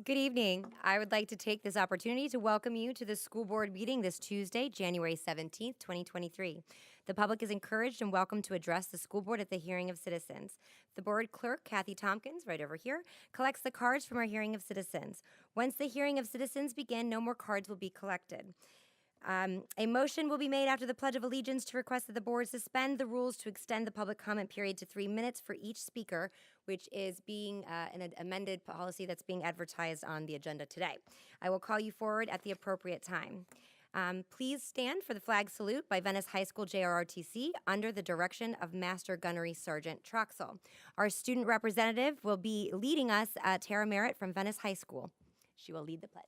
Good evening. I would like to take this opportunity to welcome you to the school board meeting this Tuesday, January 17th, 2023. The public is encouraged and welcome to address the school board at the hearing of citizens. The board clerk, Kathy Tompkins, right over here, collects the cards from our hearing of citizens. Once the hearing of citizens begin, no more cards will be collected. A motion will be made after the Pledge of Allegiance to request that the board suspend the rules to extend the public comment period to 3 minutes for each speaker, which is being an amended policy that's being advertised on the agenda today. I will call you forward at the appropriate time. Please stand for the flag salute by Venice High School JRRTC under the direction of Master Gunnery Sergeant Troxel. Our student representative will be leading us, Tara Merritt from Venice High School. She will lead the pledge.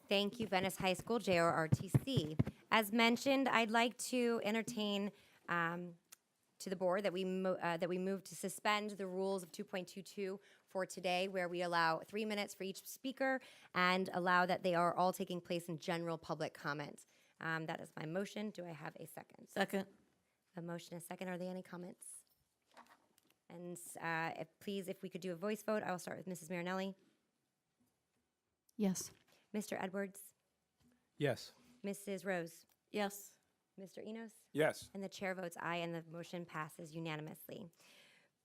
Thank you, Venice High School, JRRTC. As mentioned, I'd like to entertain to the board that we move to suspend the rules of 2.22 for today, where we allow 3 minutes for each speaker and allow that they are all taking place in general public comment. That is my motion. Do I have a second? Second. A motion, a second. Are there any comments? And please, if we could do a voice vote, I will start with Mrs. Marinelli. Yes. Mr. Edwards? Yes. Mrs. Rose? Yes. Mr. Enos? Yes. And the chair votes aye, and the motion passes unanimously.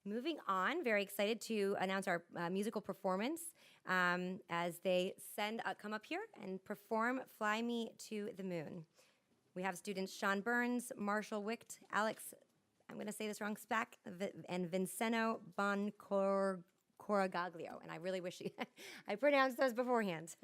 Moving on, very excited to announce our musical performance as they come up here and perform Fly Me to the Moon. We have students Sean Burns, Marshall Wicht, Alex, I'm going to say this wrong, Spack, and Vinceno Boncoraglio. And I really wish I pronounced those beforehand.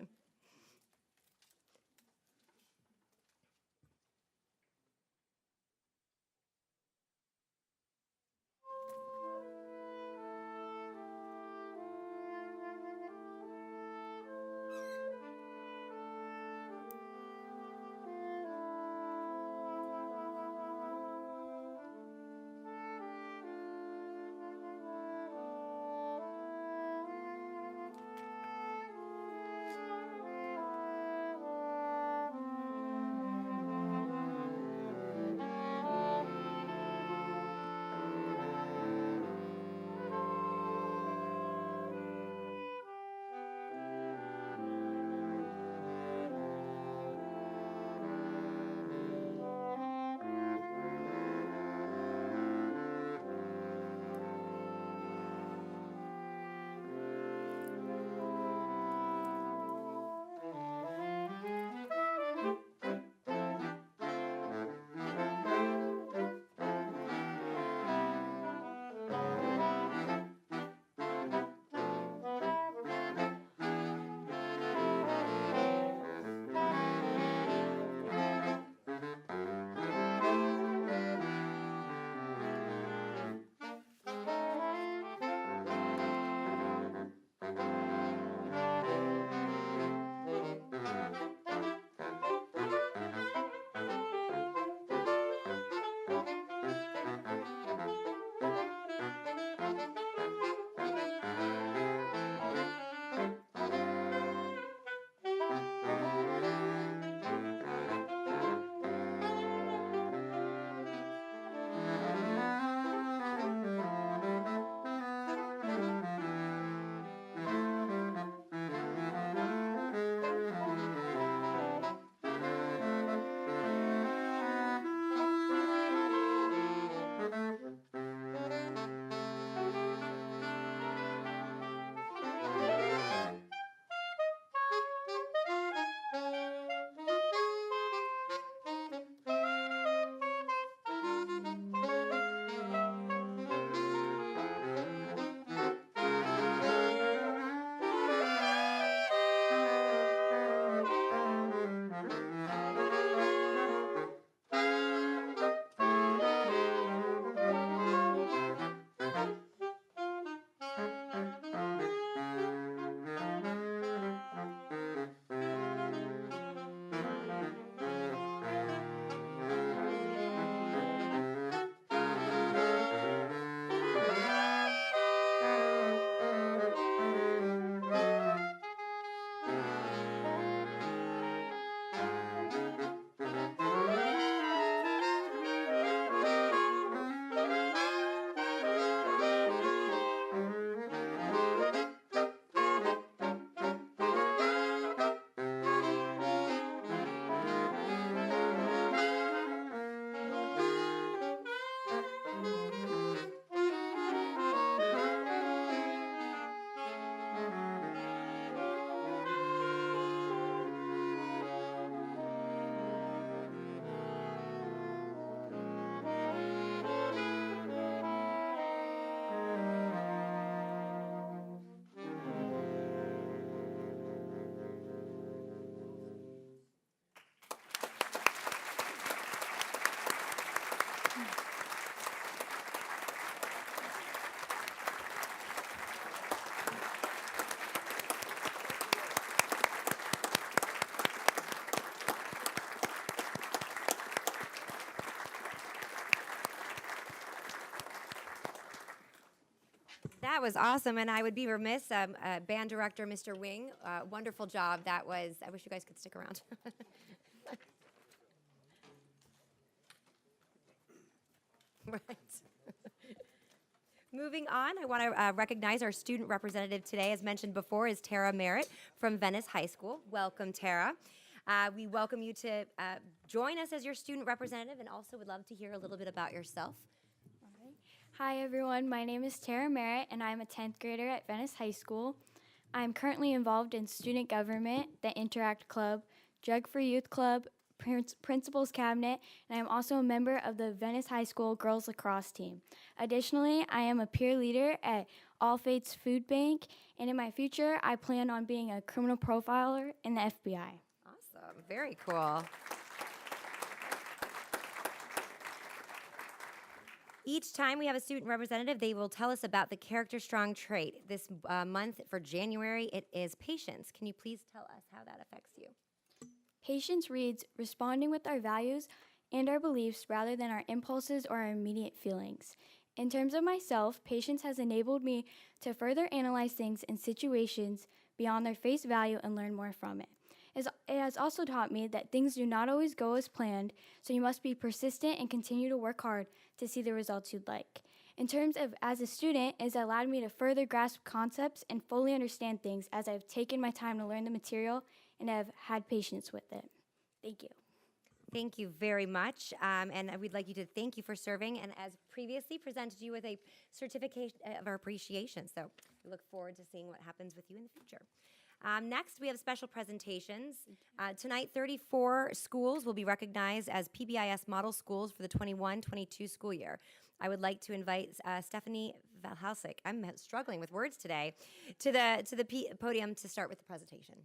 was awesome, and I would be remiss, band director, Mr. Wing, wonderful job. That was, I wish you guys could stick around. Right. Moving on, I want to recognize our student representative today, as mentioned before, is Tara Merritt from Venice High School. Welcome, Tara. We welcome you to join us as your student representative, and also would love to hear a little bit about yourself. Hi everyone, my name is Tara Merritt and I'm a 10th grader at Venice High School. I'm currently involved in student government, the Interact Club, Drug Free Youth Club, Principals Cabinet, and I'm also a member of the Venice High School Girls Lacrosse team. Additionally, I am a peer leader at All Faiths Food Bank, and in my future, I plan on being a criminal profiler in the FBI. Awesome, very cool. Each time we have a student representative, they will tell us about the character strong trait. This month for January, it is patience. Can you please tell us how that affects you? Patience reads, responding with our values and our beliefs rather than our impulses or our immediate feelings. In terms of myself, patience has enabled me to further analyze things and situations beyond their face value and learn more from it. It has also taught me that things do not always go as planned, so you must be persistent and continue to work hard to see the results you'd like. In terms of as a student, it has allowed me to further grasp concepts and fully understand things as I've taken my time to learn the material and have had patience with it. Thank you. Thank you very much, and we'd like you to thank you for serving, and as previously presented you with a certificate of our appreciation, so we look forward to seeing what happens with you in the future. Next, we have special presentations. Tonight, 34 schools will be recognized as PBIS model schools for the 21-22 school year. I would like to invite Stephanie Valhalsic, I'm struggling with words today, to the podium to start with the presentation.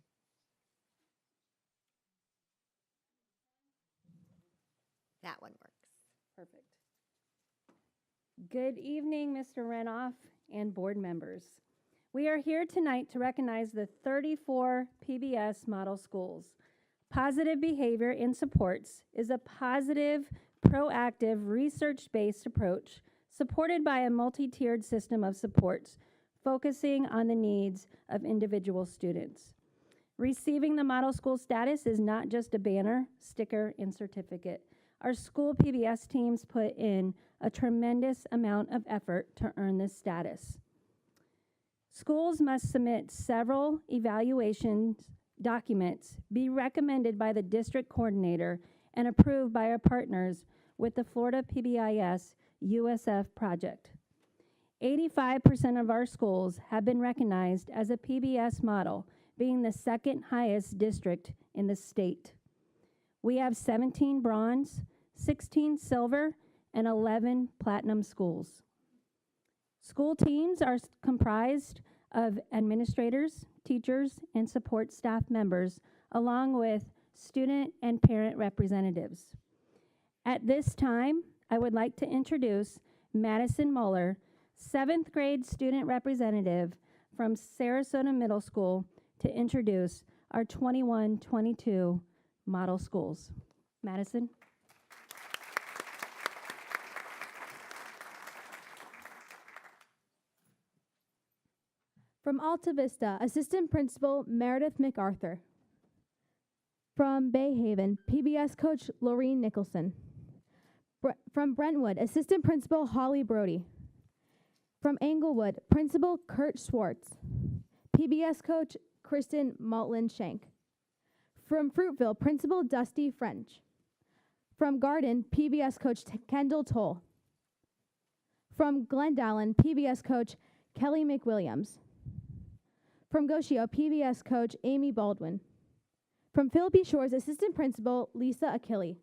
That one works. Perfect. Good evening, Mr. Renoff and board members. We are here tonight to recognize the 34 PBS model schools. Positive behavior in supports is a positive, proactive, research-based approach supported by a multi-tiered system of supports, focusing on the needs of individual students. Receiving the model school status is not just a banner, sticker, and certificate. Our school PBS teams put in a tremendous amount of effort to earn this status. Schools must submit several evaluation documents, be recommended by the district coordinator, and approved by our partners with the Florida PBIS USF project. 85% of our schools have been recognized as a PBS model, being the second highest district in the state. We have 17 bronze, 16 silver, and 11 platinum schools. School teams are comprised of administrators, teachers, and support staff members, along with student and parent representatives. At this time, I would like to introduce Madison Muller, 7th grade student representative from Sarasota Middle School, to introduce our 21-22 model schools. Madison. From Alta Vista, Assistant Principal Meredith MacArthur. From Bay Haven, PBS Coach Laureen Nicholson. From Brentwood, Assistant Principal Holly Brody. From Englewood, Principal Kurt Schwartz. PBS Coach Kristen Maltlin Shank. From Fruitville, Principal Dusty French. From Garden, PBS Coach Kendall Toll. From Glendalen, PBS Coach Kelly McWilliams. From Goshio, PBS Coach Amy Baldwin. From Philippi Shores, Assistant Principal Lisa Achille.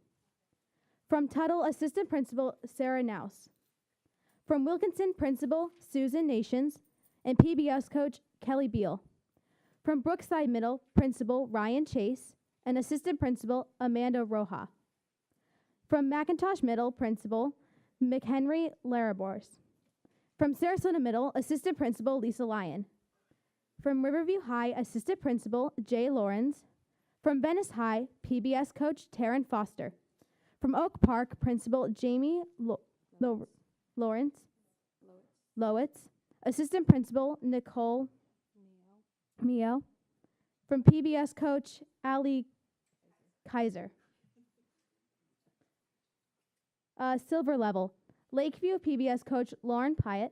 From Tuttle, Assistant Principal Sarah Naus. From Wilkinson, Principal Susan Nations and PBS Coach Kelly Beal. From Brookside Middle, Principal Ryan Chase and Assistant Principal Amanda Roja. From McIntosh Middle, Principal McHenry Larabors. From Sarasota Middle, Assistant Principal Lisa Lyon. From Riverview High, Assistant Principal Jay Lawrence. From Venice High, PBS Coach Taryn Foster. From Oak Park, Principal Jamie Lowitz. Assistant Principal Nicole Mio. From PBS Coach Ali Kaiser. Silver Level, Lakeview PBS Coach Lauren Pyatt.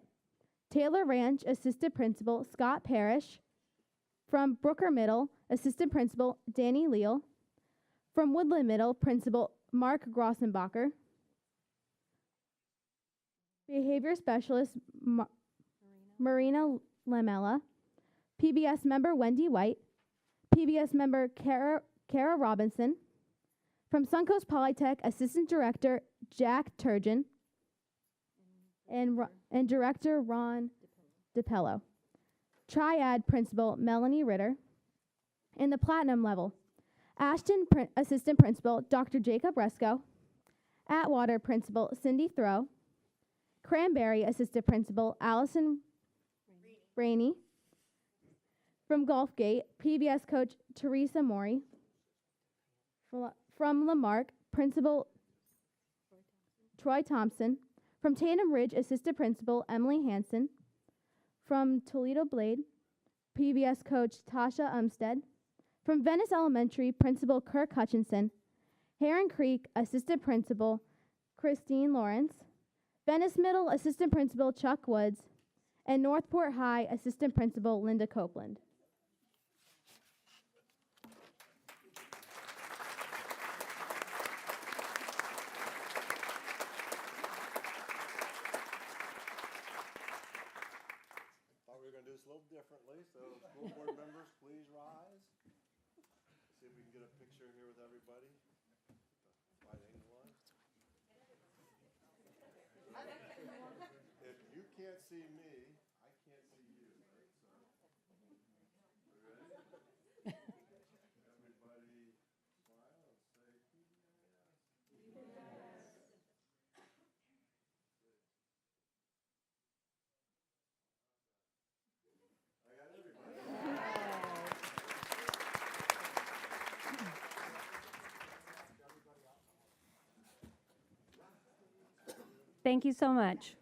Taylor Ranch Assistant Principal Scott Parrish. From Brooker Middle, Assistant Principal Danny Leal. From Woodland Middle, Principal Mark Grossenbacher. Behavior Specialist Marina Lamella. PBS member Wendy White. PBS member Kara Robinson. From Suncoast Polytech, Assistant Director Jack Turgeon. And Director Ron DePello. Triad Principal Melanie Ritter. In the Platinum Level, Ashton Assistant Principal Dr. Jacob Resco. Atwater Principal Cindy Throw. Cranberry Assistant Principal Allison Rainey. From Gulfgate, PBS Coach Teresa Mori. From Lamarck, Principal Troy Thompson. From Tatum Ridge, Assistant Principal Emily Hansen. From Toledo Blade, PBS Coach Tasha Umstead. From Venice Elementary, Principal Kirk Hutchinson. Heron Creek, Assistant Principal Christine Lawrence. Venice Middle, Assistant Principal Chuck Woods. And Northport High, Assistant Principal Linda Copeland. Thought we were going to do this a little differently, so school board members, please rise. See if we can get a picture here with everybody. Wide angle one. If you can't see me, I can't see you, right? So, we ready? Everybody smile and say PBS. I got everybody. Thank you so much.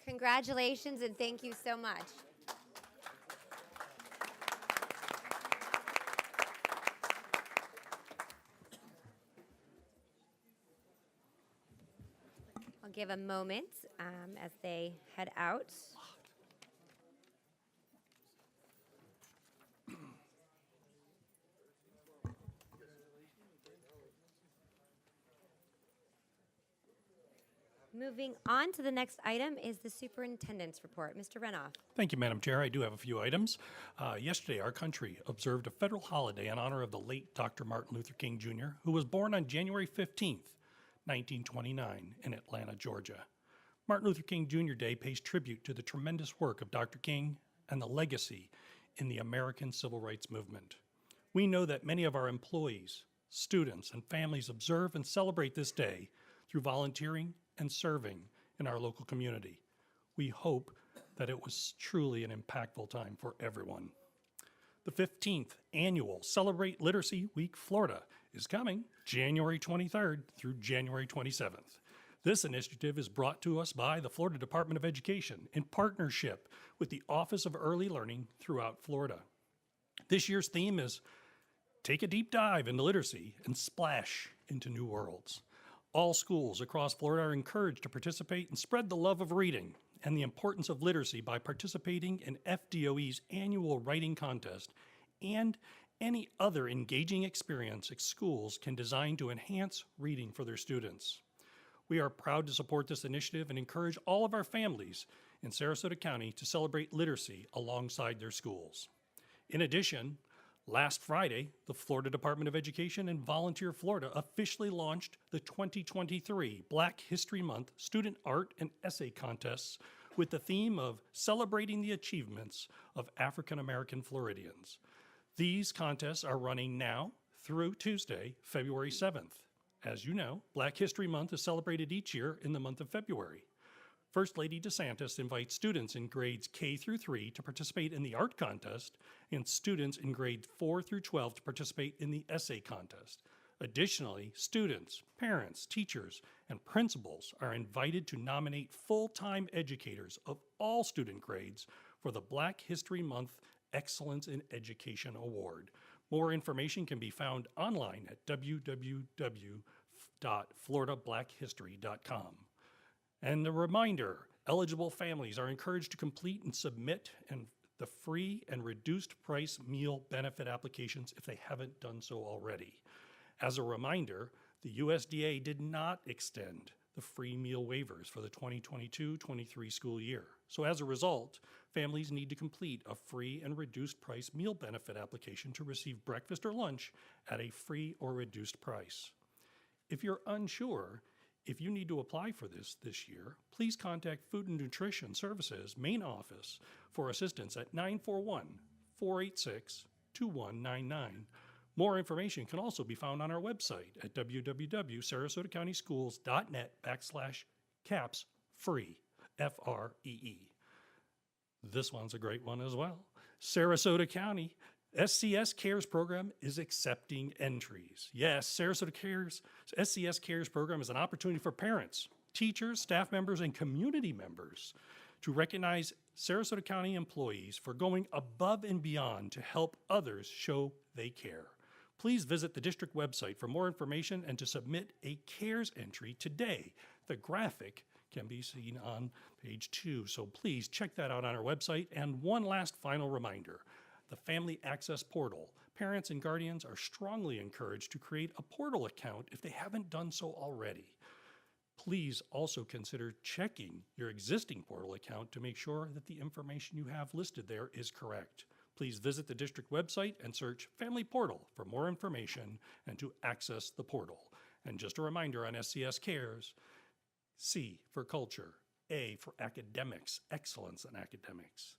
Congratulations and thank you so much. I'll give a moment as they head out. Moving on to the next item is the superintendent's report. Mr. Renoff. Thank you, Madam Chair. I do have a few items. Yesterday, our country observed a federal holiday in honor of the late Dr. Martin Luther King Jr., who was born on January 15th, 1929, in Atlanta, Georgia. Martin Luther King Jr. Day pays tribute to the tremendous work of Dr. King and the legacy in the American Civil Rights Movement. We know that many of our employees, students, and families observe and celebrate this day through volunteering and serving in our local community. We hope that it was truly an impactful time for everyone. The 15th annual Celebrate Literacy Week Florida is coming January 23rd through January 27th. This initiative is brought to us by the Florida Department of Education in partnership with the Office of Early Learning throughout Florida. This year's theme is Take a Deep Dive into Literacy and Splash into New Worlds. All schools across Florida are encouraged to participate and spread the love of reading and the importance of literacy by participating in FDOE's annual writing contest and any other engaging experience schools can design to enhance reading for their students. We are proud to support this initiative and encourage all of our families in Sarasota County to celebrate literacy alongside their schools. In addition, last Friday, the Florida Department of Education and Volunteer Florida officially launched the 2023 Black History Month Student Art and Essay Contests with the theme of celebrating the achievements of African American Floridians. These contests are running now through Tuesday, February 7th. As you know, Black History Month is celebrated each year in the month of February. First Lady DeSantis invites students in grades K through 3 to participate in the art contest and students in grades 4 through 12 to participate in the essay contest. Additionally, students, parents, teachers, and principals are invited to nominate full-time educators of all student grades for the Black History Month Excellence in Education Award. More information can be found online at www.floridablackhistory.com. And a reminder, eligible families are encouraged to complete and submit the free and reduced price meal benefit applications if they haven't done so already. As a reminder, the USDA did not extend the free meal waivers for the 2022-23 school year. So as a result, families need to complete a free and reduced price meal benefit application to receive breakfast or lunch at a free or reduced price. If you're unsure if you need to apply for this year, please contact Food and Nutrition Services main office for assistance at 941-486-2199. More information can also be found on our website at www.sarasotacountyschools.net/CAPS-FREE, F-R-E-E. This one's a great one as well. Sarasota County SCS Cares Program is accepting entries. Yes, Sarasota Cares, SCS Cares Program is an opportunity for parents, teachers, staff members, and community members to recognize Sarasota County employees for going above and beyond to help others show they care. Please visit the district website for more information and to submit a CARES entry today. The graphic can be seen on page 2, so please check that out on our website. And one last final reminder, the Family Access Portal. Parents and guardians are strongly encouraged to create a portal account if they haven't done so already. Please also consider checking your existing portal account to make sure that the information you have listed there is correct. Please visit the district website and search Family Portal for more information and to access the portal. And just a reminder on SCS Cares, C for culture, A for academics, excellence in academics.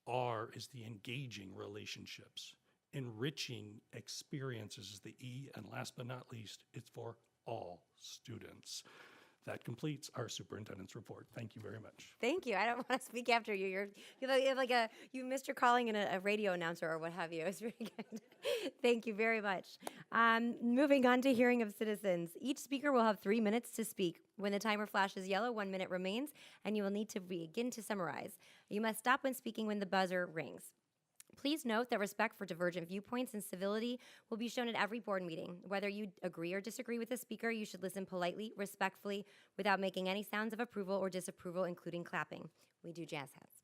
R is the engaging relationships. Enriching experiences is the E, and last but not least, it's for all students. That completes our superintendent's report. Thank you very much. Thank you. I don't want to speak after you. You missed your calling in a radio announcer or what have you. It's very good. Thank you very much. Moving on to hearing of citizens. Each speaker will have 3 minutes to speak. When the timer flashes yellow, 1 minute remains, and you will need to begin to summarize. You must stop when speaking when the buzzer rings. Please note that respect for divergent viewpoints and civility will be shown at every board meeting. Whether you agree or disagree with the speaker, you should listen politely, respectfully, without making any sounds of approval or disapproval, including clapping. We do jazz hands.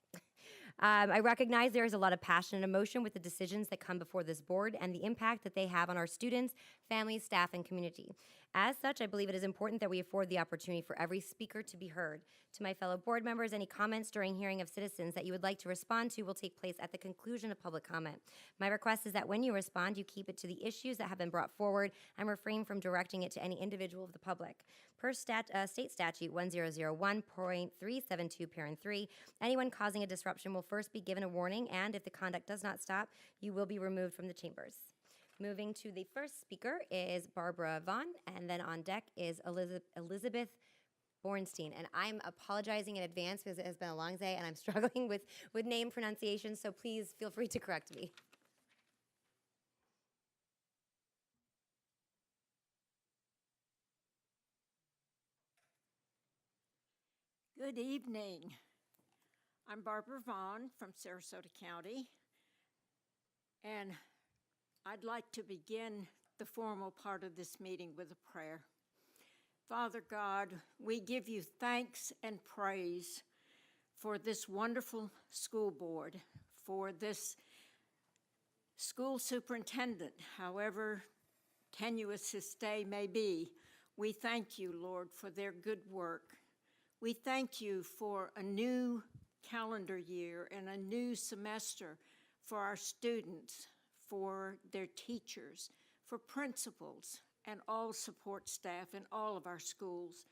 I recognize there is a lot of passion and emotion with the decisions that come before this board and the impact that they have on our students, families, staff, and community. As such, I believe it is important that we afford the opportunity for every speaker to be heard. To my fellow board members, any comments during hearing of citizens that you would like to respond to will take place at the conclusion of public comment. My request is that when you respond, you keep it to the issues that have been brought forward and refrain from directing it to any individual of the public. Per state statute 1001.372, parent 3, anyone causing a disruption will first be given a warning, and if the conduct does not stop, you will be removed from the chambers. Moving to the first speaker is Barbara Vaughn, and then on deck is Elizabeth Bornstein. And I'm apologizing in advance because it has been a long day and I'm struggling with name pronunciation, so please feel free to correct me. Good evening. I'm Barbara Vaughn from Sarasota County, and I'd like to begin the formal part of this meeting with a prayer. Father God, we give you thanks and praise for this wonderful school board, for this school superintendent, however tenuous his day may be. We thank you, Lord, for their good work. We thank you for a new calendar year and a new semester for our students, for their teachers, for principals, and all support staff in all of our schools.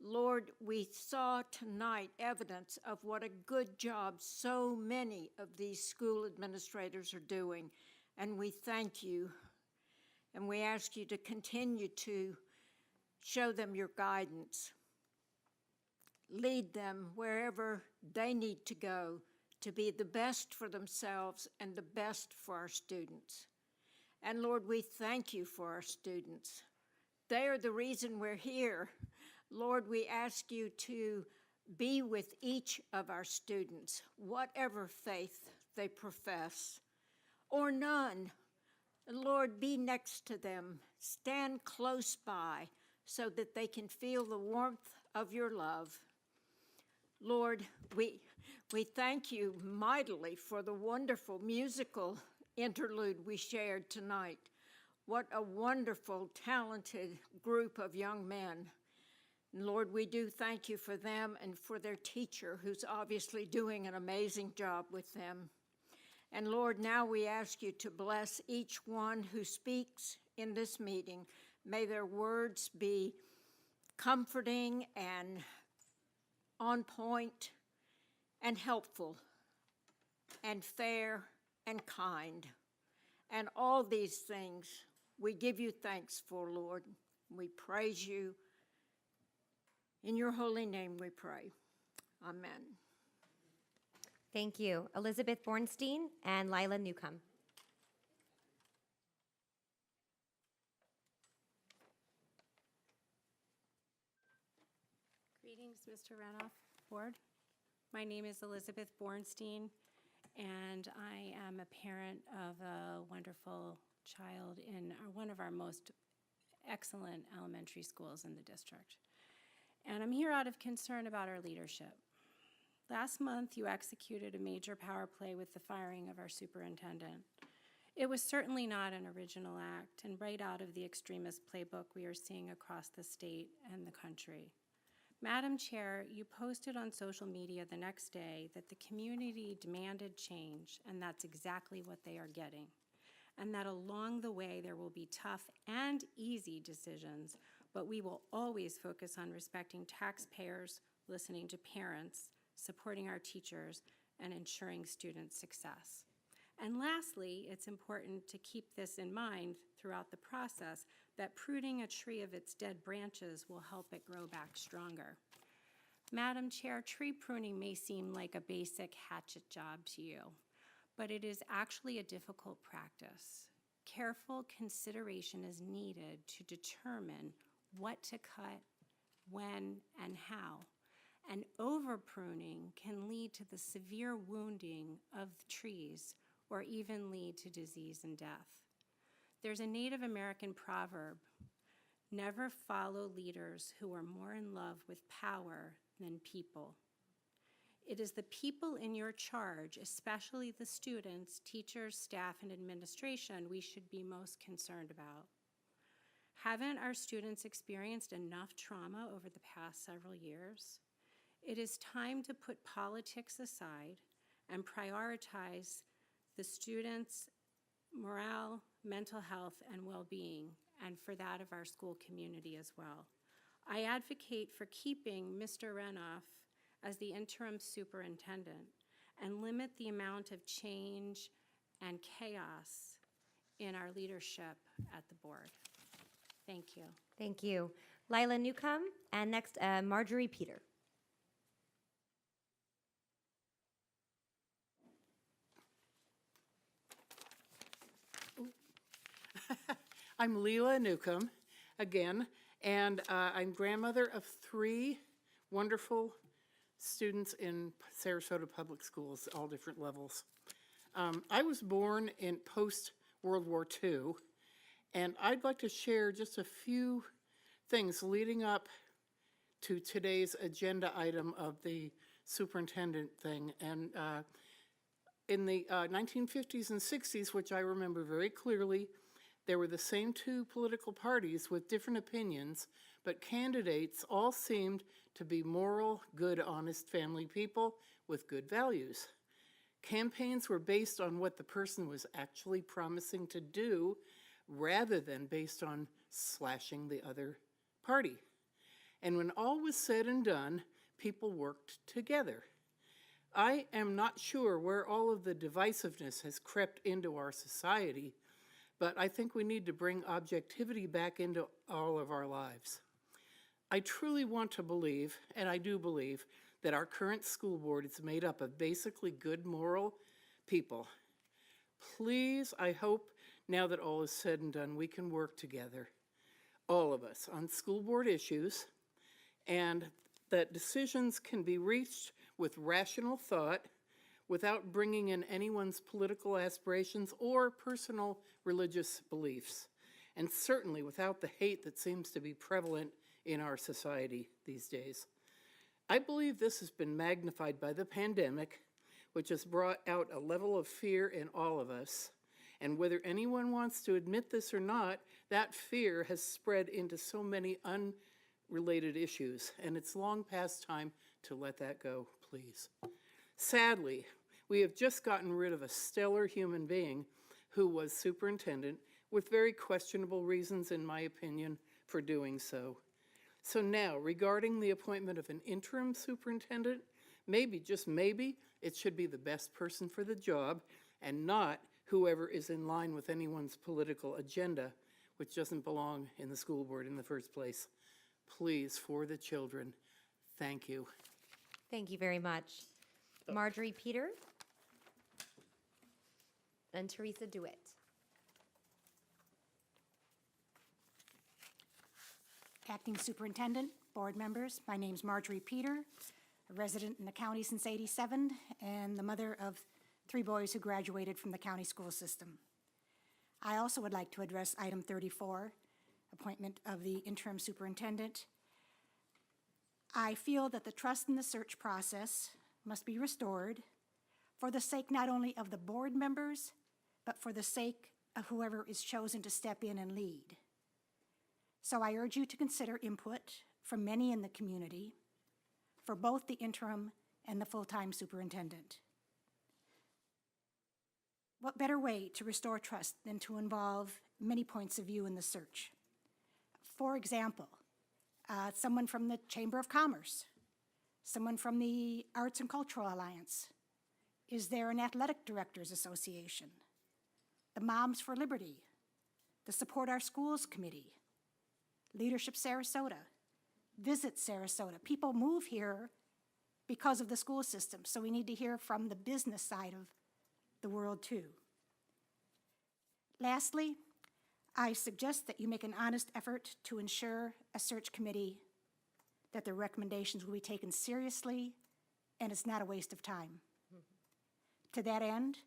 Lord, we saw tonight evidence of what a good job so many of these school administrators are doing, and we thank you, and we ask you to continue to show them your guidance. Lead them wherever they need to go to be the best for themselves and the best for our students. And Lord, we thank you for our students. They are the reason we're here. Lord, we ask you to be with each of our students, whatever faith they profess, or none. Lord, be next to them. Stand close by so that they can feel the warmth of your love. Lord, we thank you mightily for the wonderful musical interlude we shared tonight. What a wonderful, talented group of young men. And Lord, we do thank you for them and for their teacher, who's obviously doing an amazing job with them. And Lord, now we ask you to bless each one who speaks in this meeting. May their words be comforting and on point and helpful and fair and kind. And all these things we give you thanks for, Lord. We praise you. In your holy name we pray. Amen. Thank you. Elizabeth Bornstein and Lila Newcomb. Greetings, Mr. Renoff, Board. My name is Elizabeth Bornstein, and I am a parent of a wonderful child in one of our most excellent elementary schools in the district. And I'm here out of concern about our leadership. Last month, you executed a major power play with the firing of our superintendent. It was certainly not an original act, and right out of the extremist playbook we are seeing across the state and the country. Madam Chair, you posted on social media the next day that the community demanded change, and that's exactly what they are getting. And that along the way there will be tough and easy decisions, but we will always focus on respecting taxpayers, listening to parents, supporting our teachers, and ensuring student success. And lastly, it's important to keep this in mind throughout the process, that pruning a tree of its dead branches will help it grow back stronger. Madam Chair, tree pruning may seem like a basic hatchet job to you, but it is actually a difficult practice. Careful consideration is needed to determine what to cut, when, and how. And over-pruning can lead to the severe wounding of the trees or even lead to disease and death. There's a Native American proverb, never follow leaders who are more in love with power than people. It is the people in your charge, especially the students, teachers, staff, and administration, we should be most concerned about. Haven't our students experienced enough trauma over the past several years? It is time to put politics aside and prioritize the students' morale, mental health, and well-being, and for that of our school community as well. I advocate for keeping Mr. Renoff as the interim superintendent and limit the amount of change and chaos in our leadership at the board. Thank you. Thank you. Lila Newcomb, and next, Marjorie Peter. I'm Leela Newcomb, again, and I'm grandmother of 3 wonderful students in Sarasota Public Schools, all different levels. I was born in post-World War II, and I'd like to share just a few things leading up to today's agenda item of the superintendent thing. And in the 1950s and 60s, which I remember very clearly, there were the same 2 political parties with different opinions, but candidates all seemed to be moral, good, honest family people with good values. Campaigns were based on what the person was actually promising to do rather than based on slashing the other party. And when all was said and done, people worked together. I am not sure where all of the divisiveness has crept into our society, but I think we need to bring objectivity back into all of our lives. I truly want to believe, and I do believe, that our current school board is made up of basically good moral people. Please, I hope, now that all is said and done, we can work together. all of us, on school board issues, and that decisions can be reached with rational thought without bringing in anyone's political aspirations or personal religious beliefs, and certainly without the hate that seems to be prevalent in our society these days. I believe this has been magnified by the pandemic, which has brought out a level of fear in all of us. And whether anyone wants to admit this or not, that fear has spread into so many unrelated issues, and it's long past time to let that go, please. Sadly, we have just gotten rid of a stellar human being who was superintendent with very questionable reasons, in my opinion, for doing so. So now, regarding the appointment of an interim superintendent, maybe, just maybe, it should be the best person for the job and not whoever is in line with anyone's political agenda, which doesn't belong in the school board in the first place. Please, for the children, thank you. Thank you very much. Marjorie Peter and Teresa DeWitt. Acting Superintendent, board members, my name's Marjorie Peter, a resident in the county since '87, and the mother of 3 boys who graduated from the county school system. I also would like to address item 34, appointment of the interim superintendent. I feel that the trust in the search process must be restored for the sake not only of the board members, but for the sake of whoever is chosen to step in and lead. So I urge you to consider input from many in the community for both the interim and the full-time superintendent. What better way to restore trust than to involve many points of view in the search? For example, someone from the Chamber of Commerce, someone from the Arts and Cultural Alliance. Is there an Athletic Directors Association? The Moms for Liberty, the Support Our Schools Committee, Leadership Sarasota, Visit Sarasota. People move here because of the school system, so we need to hear from the business side of the world too. Lastly, I suggest that you make an honest effort to ensure a search committee that their recommendations will be taken seriously and it's not a waste of time. To that end,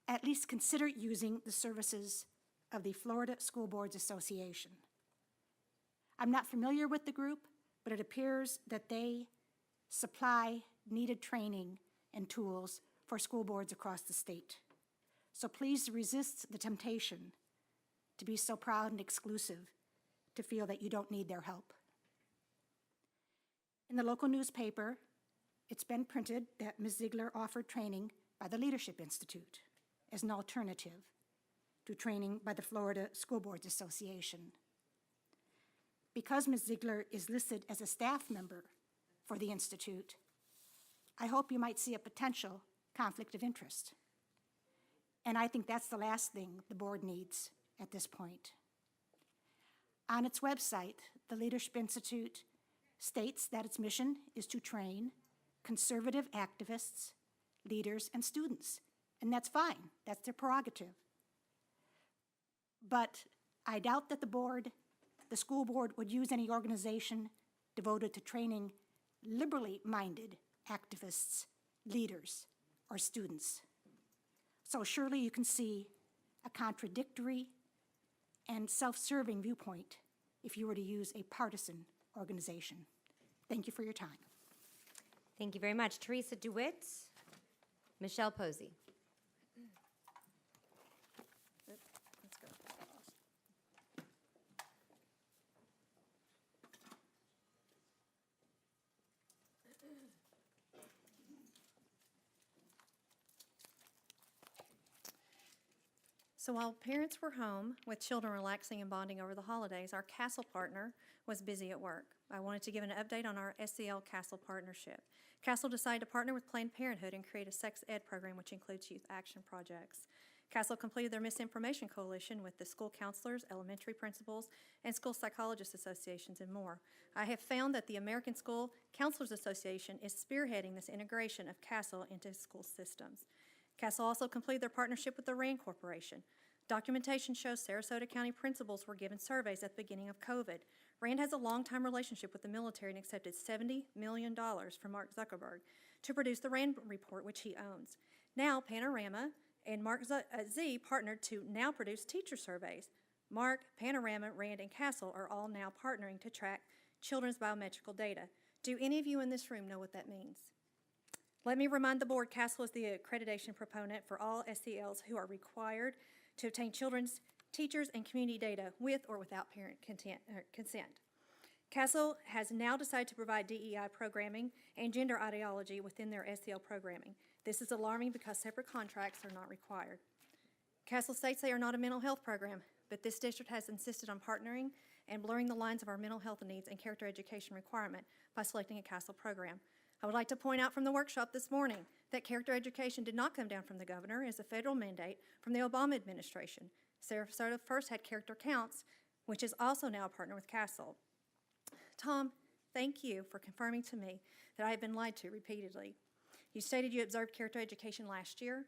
at least consider using the services of the Florida School Boards Association. I'm not familiar with the group, but it appears that they supply needed training and tools for school boards across the state. So please resist the temptation to be so proud and exclusive to feel that you don't need their help. In the local newspaper, it's been printed that Ms. Ziegler offered training by the Leadership Institute as an alternative to training by the Florida School Boards Association. Because Ms. Ziegler is listed as a staff member for the Institute, I hope you might see a potential conflict of interest. And I think that's the last thing the board needs at this point. On its website, the Leadership Institute states that its mission is to train conservative activists, leaders, and students. And that's fine, that's their prerogative. But I doubt that the school board would use any organization devoted to training liberally minded activists, leaders, or students. So surely you can see a contradictory and self-serving viewpoint if you were to use a partisan organization. Thank you for your time. Thank you very much. Teresa DeWitt, Michelle Posey. Let's go. So while parents were home with children relaxing and bonding over the holidays, our Castle partner was busy at work. I wanted to give an update on our SCL Castle partnership. Castle decided to partner with Planned Parenthood and create a sex ed program which includes youth action projects. Castle completed their Misinformation Coalition with the school counselors, elementary principals, and school psychologists associations and more. I have found that the American School Counselors Association is spearheading this integration of Castle into school systems. Castle also completed their partnership with the RAND Corporation. Documentation shows Sarasota County principals were given surveys at the beginning of COVID. Rand has a long-time relationship with the military and accepted $70 million from Mark Zuckerberg to produce the Rand report, which he owns. Now, Panorama and Mark Z partnered to now produce teacher surveys. Mark, Panorama, Rand, and Castle are all now partnering to track children's biometrical data. Do any of you in this room know what that means? Let me remind the board, Castle is the accreditation proponent for all SCLs who are required to obtain children's, teachers, and community data with or without parent consent. Castle has now decided to provide DEI programming and gender ideology within their SCL programming. This is alarming because separate contracts are not required. Castle states they are not a mental health program, but this district has insisted on partnering and blurring the lines of our mental health needs and character education requirement by selecting a Castle program. I would like to point out from the workshop this morning that character education did not come down from the governor. It is a federal mandate from the Obama administration. Sarasota first had character counts, which is also now a partner with Castle. Tom, thank you for confirming to me that I have been lied to repeatedly. You stated you observed character education last year.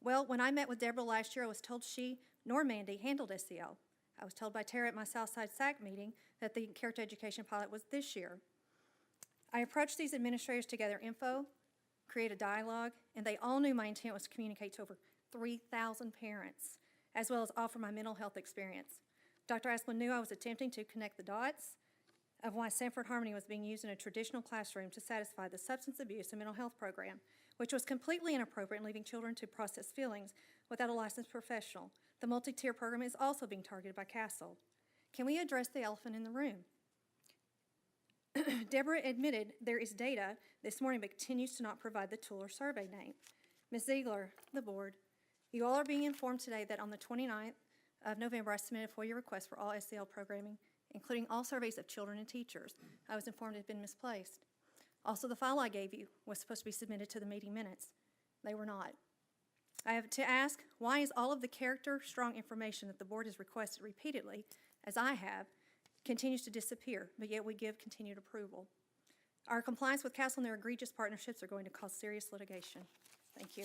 Well, when I met with Deborah last year, I was told she nor Mandy handled SCL. I was told by Tara at my Southside SAC meeting that the character education pilot was this year. I approached these administrators to gather info, create a dialogue, and they all knew my intent was to communicate to over 3,000 parents, as well as offer my mental health experience. Dr. Asplund knew I was attempting to connect the dots of why Sanford Harmony was being used in a traditional classroom to satisfy the substance abuse and mental health program, which was completely inappropriate in leaving children to process feelings without a licensed professional. The multi-tier program is also being targeted by Castle. Can we address the elephant in the room? Deborah admitted there is data this morning but continues to not provide the tool or survey name. Ms. Ziegler, the board, you all are being informed today that on the 29th of November, I submitted a FOIA request for all SCL programming, including all surveys of children and teachers. I was informed it had been misplaced. Also, the file I gave you was supposed to be submitted to the meeting minutes. They were not. I have to ask, why is all of the character-strong information that the board has requested repeatedly, as I have, continues to disappear, but yet we give continued approval? Our compliance with Castle and their egregious partnerships are going to cause serious litigation. Thank you.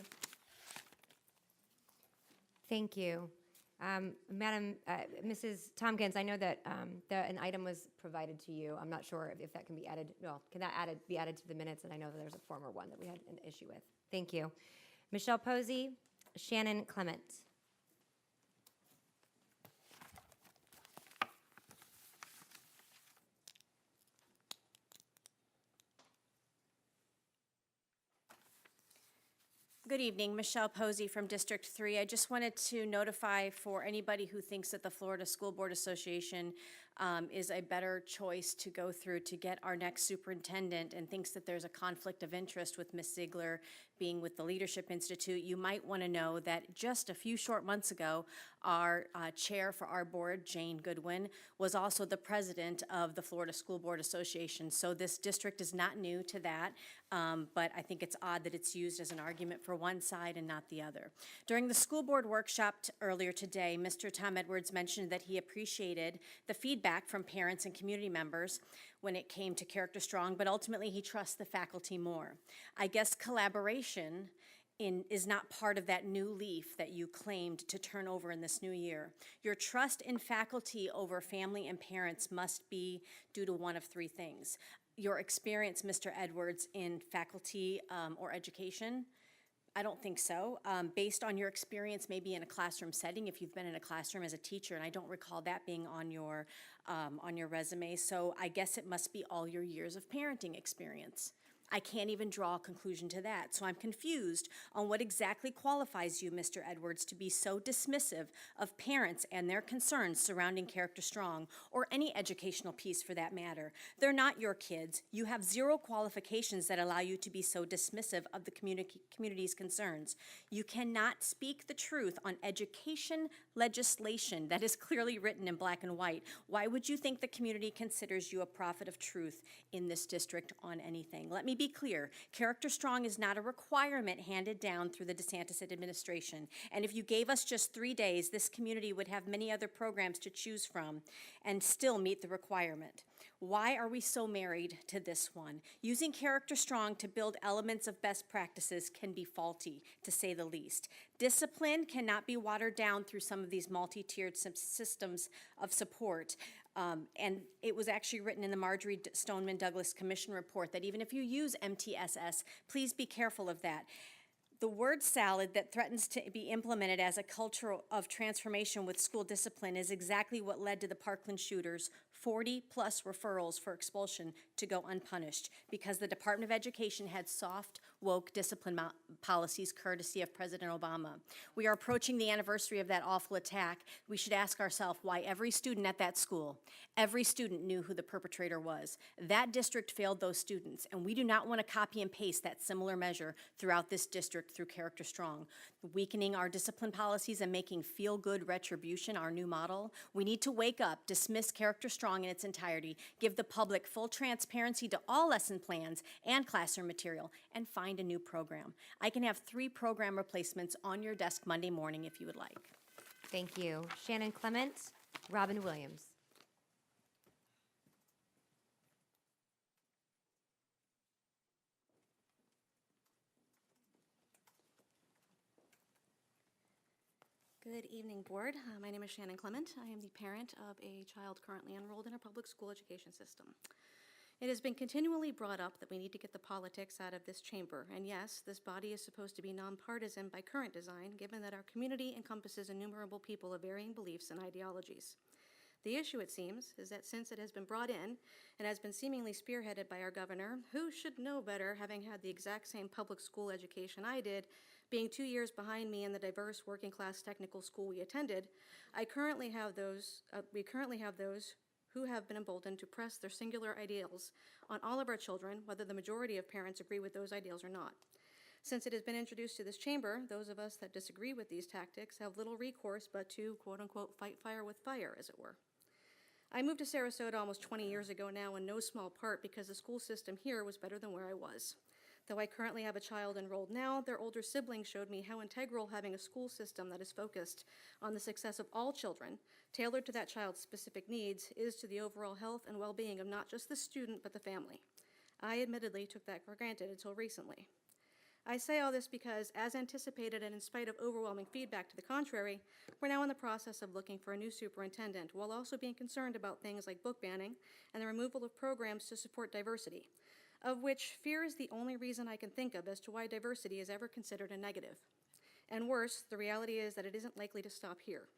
Thank you. Madam, Mrs. Tompkins, I know that an item was provided to you. I'm not sure if that can be added. Well, can that be added to the minutes? And I know that there's a former one that we had an issue with. Thank you. Michelle Posey, Shannon Clement. Good evening, Michelle Posey from District 3. I just wanted to notify for anybody who thinks that the Florida School Board Association is a better choice to go through to get our next superintendent and thinks that there's a conflict of interest with Ms. Ziegler being with the Leadership Institute. You might want to know that just a few short months ago, our chair for our board, Jane Goodwin, was also the president of the Florida School Board Association. So this district is not new to that, but I think it's odd that it's used as an argument for one side and not the other. During the school board workshop earlier today, Mr. Tom Edwards mentioned that he appreciated the feedback from parents and community members when it came to Character Strong, but ultimately he trusts the faculty more. I guess collaboration is not part of that new leaf that you claimed to turn over in this new year. Your trust in faculty over family and parents must be due to one of three things. Your experience, Mr. Edwards, in faculty or education. I don't think so. Based on your experience maybe in a classroom setting, if you've been in a classroom as a teacher, and I don't recall that being on your resume, so I guess it must be all your years of parenting experience. I can't even draw a conclusion to that. So I'm confused on what exactly qualifies you, Mr. Edwards, to be so dismissive of parents and their concerns surrounding Character Strong, or any educational piece for that matter. They're not your kids. You have zero qualifications that allow you to be so dismissive of the community's concerns. You cannot speak the truth on education legislation that is clearly written in black and white. Why would you think the community considers you a prophet of truth in this district on anything? Let me be clear, Character Strong is not a requirement handed down through the DeSantis administration. And if you gave us just 3 days, this community would have many other programs to choose from and still meet the requirement. Why are we so married to this one? Using Character Strong to build elements of best practices can be faulty, to say the least. Discipline cannot be watered down through some of these multi-tiered systems of support. And it was actually written in the Marjorie Stoneman Douglas Commission report that even if you use MTSS, please be careful of that. The word salad that threatens to be implemented as a culture of transformation with school discipline is exactly what led to the Parkland shooters, 40-plus referrals for expulsion to go unpunished because the Department of Education had soft, woke discipline policies courtesy of President Obama. We are approaching the anniversary of that awful attack. We should ask ourselves why every student at that school, every student knew who the perpetrator was. That district failed those students, and we do not want to copy and paste that similar measure throughout this district through Character Strong. Weakening our discipline policies and making feel-good retribution our new model. We need to wake up, dismiss Character Strong in its entirety, give the public full transparency to all lesson plans and classroom material, and find a new program. I can have 3 program replacements on your desk Monday morning if you would like. Thank you. Shannon Clement, Robin Williams. Good evening, Board. My name is Shannon Clement. I am the parent of a child currently enrolled in our public school education system. It has been continually brought up that we need to get the politics out of this chamber, and yes, this body is supposed to be nonpartisan by current design, given that our community encompasses innumerable people of varying beliefs and ideologies. The issue, it seems, is that since it has been brought in and has been seemingly spearheaded by our governor, who should know better, having had the exact same public school education I did, being 2 years behind me in the diverse working class technical school we attended, we currently have those who have been emboldened to press their singular ideals on all of our children, whether the majority of parents agree with those ideals or not. Since it has been introduced to this chamber, those of us that disagree with these tactics have little recourse but to, quote-unquote, fight fire with fire, as it were. I moved to Sarasota almost 20 years ago now, in no small part because the school system here was better than where I was. Though I currently have a child enrolled now, their older siblings showed me how integral having a school system that is focused on the success of all children, tailored to that child's specific needs, is to the overall health and well-being of not just the student, but the family. I admittedly took that for granted until recently. I say all this because, as anticipated and in spite of overwhelming feedback to the contrary, we're now in the process of looking for a new superintendent, while also being concerned about things like book banning and the removal of programs to support diversity, of which fear is the only reason I can think of as to why diversity is ever considered a negative. And worse, the reality is that it isn't likely to stop here.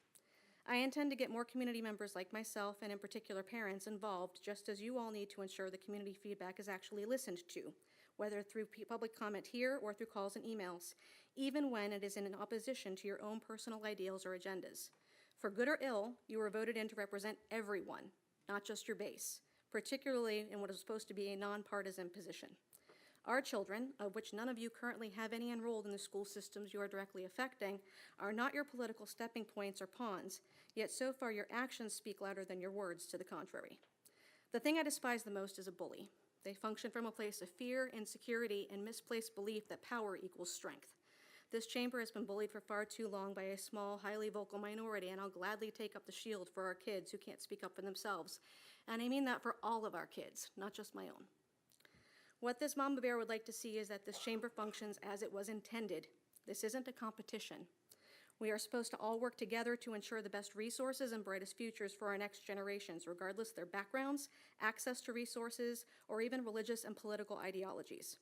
I intend to get more community members like myself, and in particular parents, involved, just as you all need to ensure the community feedback is actually listened to, whether through public comment here or through calls and emails, even when it is in opposition to your own personal ideals or agendas. For good or ill, you were voted in to represent everyone, not just your base, particularly in what is supposed to be a nonpartisan position. Our children, of which none of you currently have any enrolled in the school systems you are directly affecting, are not your political stepping points or pawns, yet so far your actions speak louder than your words to the contrary. The thing I despise the most is a bully. They function from a place of fear, insecurity, and misplaced belief that power equals strength. This chamber has been bullied for far too long by a small, highly vocal minority, and I'll gladly take up the shield for our kids who can't speak up for themselves. And I mean that for all of our kids, not just my own. What this Mama Bear would like to see is that this chamber functions as it was intended. This isn't a competition. We are supposed to all work together to ensure the best resources and brightest futures for our next generations, regardless of their backgrounds, access to resources, or even religious and political ideologies.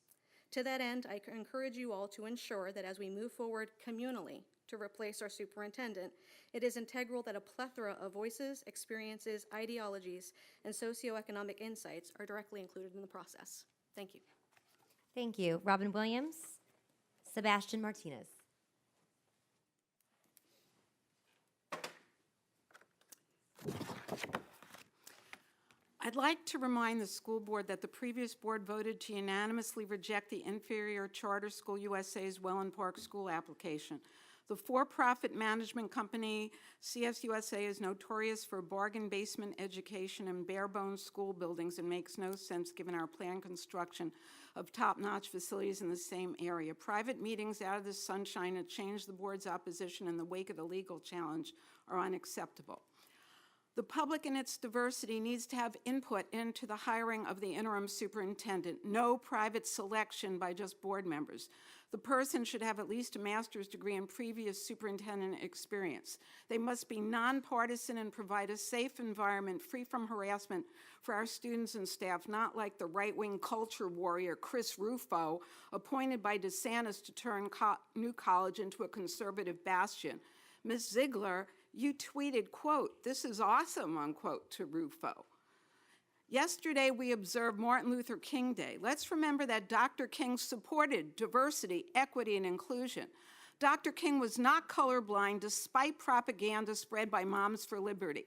To that end, I encourage you all to ensure that as we move forward communally to replace our superintendent, it is integral that a plethora of voices, experiences, ideologies, and socioeconomic insights are directly included in the process. Thank you. Thank you. Robin Williams, Sebastian Martinez. I'd like to remind the school board that the previous board voted to unanimously reject the inferior charter school USA's Welland Park School application. The for-profit management company SCS USA is notorious for bargain basement education and bare-bones school buildings and makes no sense given our planned construction of top-notch facilities in the same area. Private meetings out of the sunshine to change the board's opposition in the wake of the legal challenge are unacceptable. The public in its diversity needs to have input into the hiring of the interim superintendent. No private selection by just board members. The person should have at least a master's degree in previous superintendent experience. They must be nonpartisan and provide a safe environment free from harassment for our students and staff, not like the right-wing culture warrior Chris Rufo, appointed by DeSantis to turn New College into a conservative bastion. Ms. Ziegler, you tweeted, quote, "This is awesome," unquote, to Rufo. Yesterday, we observed Martin Luther King Day. Let's remember that Dr. King supported diversity, equity, and inclusion. Dr. King was not colorblind despite propaganda spread by Moms for Liberty.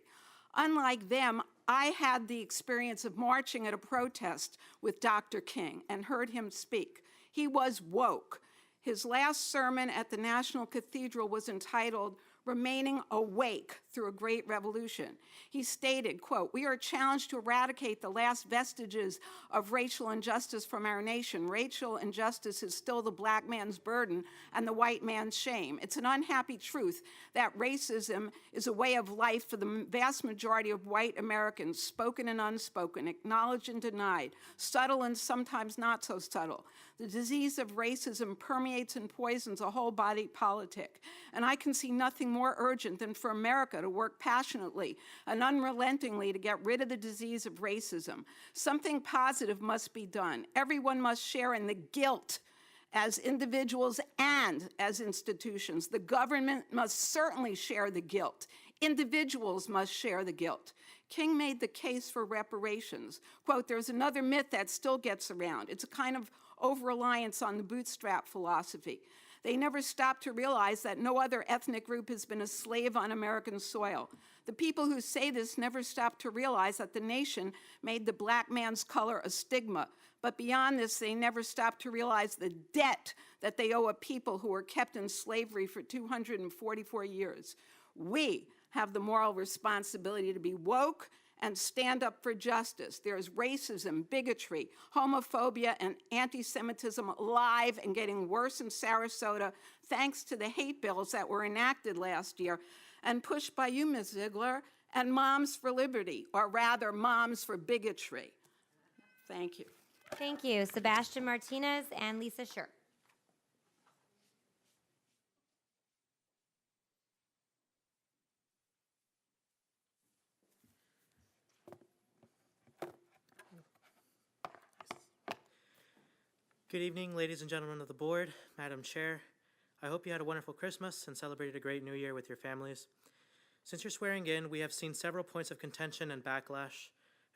Unlike them, I had the experience of marching at a protest with Dr. King and heard him speak. He was woke. His last sermon at the National Cathedral was entitled "Remaining Awake Through a Great Revolution." He stated, quote, "We are challenged to eradicate the last vestiges of racial injustice from our nation. Racial injustice is still the black man's burden and the white man's shame. It's an unhappy truth that racism is a way of life for the vast majority of white Americans, spoken and unspoken, acknowledged and denied, subtle and sometimes not so subtle. The disease of racism permeates and poisons a whole body politic. And I can see nothing more urgent than for America to work passionately and unrelentingly to get rid of the disease of racism. Something positive must be done. Everyone must share in the guilt as individuals and as institutions. The government must certainly share the guilt. Individuals must share the guilt. King made the case for reparations. Quote, "There's another myth that still gets around. It's a kind of over-reliance on the bootstrap philosophy. They never stop to realize that no other ethnic group has been a slave on American soil. The people who say this never stop to realize that the nation made the black man's color a stigma. But beyond this, they never stop to realize the debt that they owe a people who were kept in slavery for 244 years. We have the moral responsibility to be woke and stand up for justice. There's racism, bigotry, homophobia, and anti-Semitism alive and getting worse in Sarasota thanks to the hate bills that were enacted last year and pushed by you, Ms. Ziegler, and Moms for Liberty, or rather, Moms for Bigotry. Thank you. Thank you. Sebastian Martinez and Lisa Scher. Good evening, ladies and gentlemen of the board, Madam Chair. I hope you had a wonderful Christmas and celebrated a great New Year with your families. Since your swearing in, we have seen several points of contention and backlash.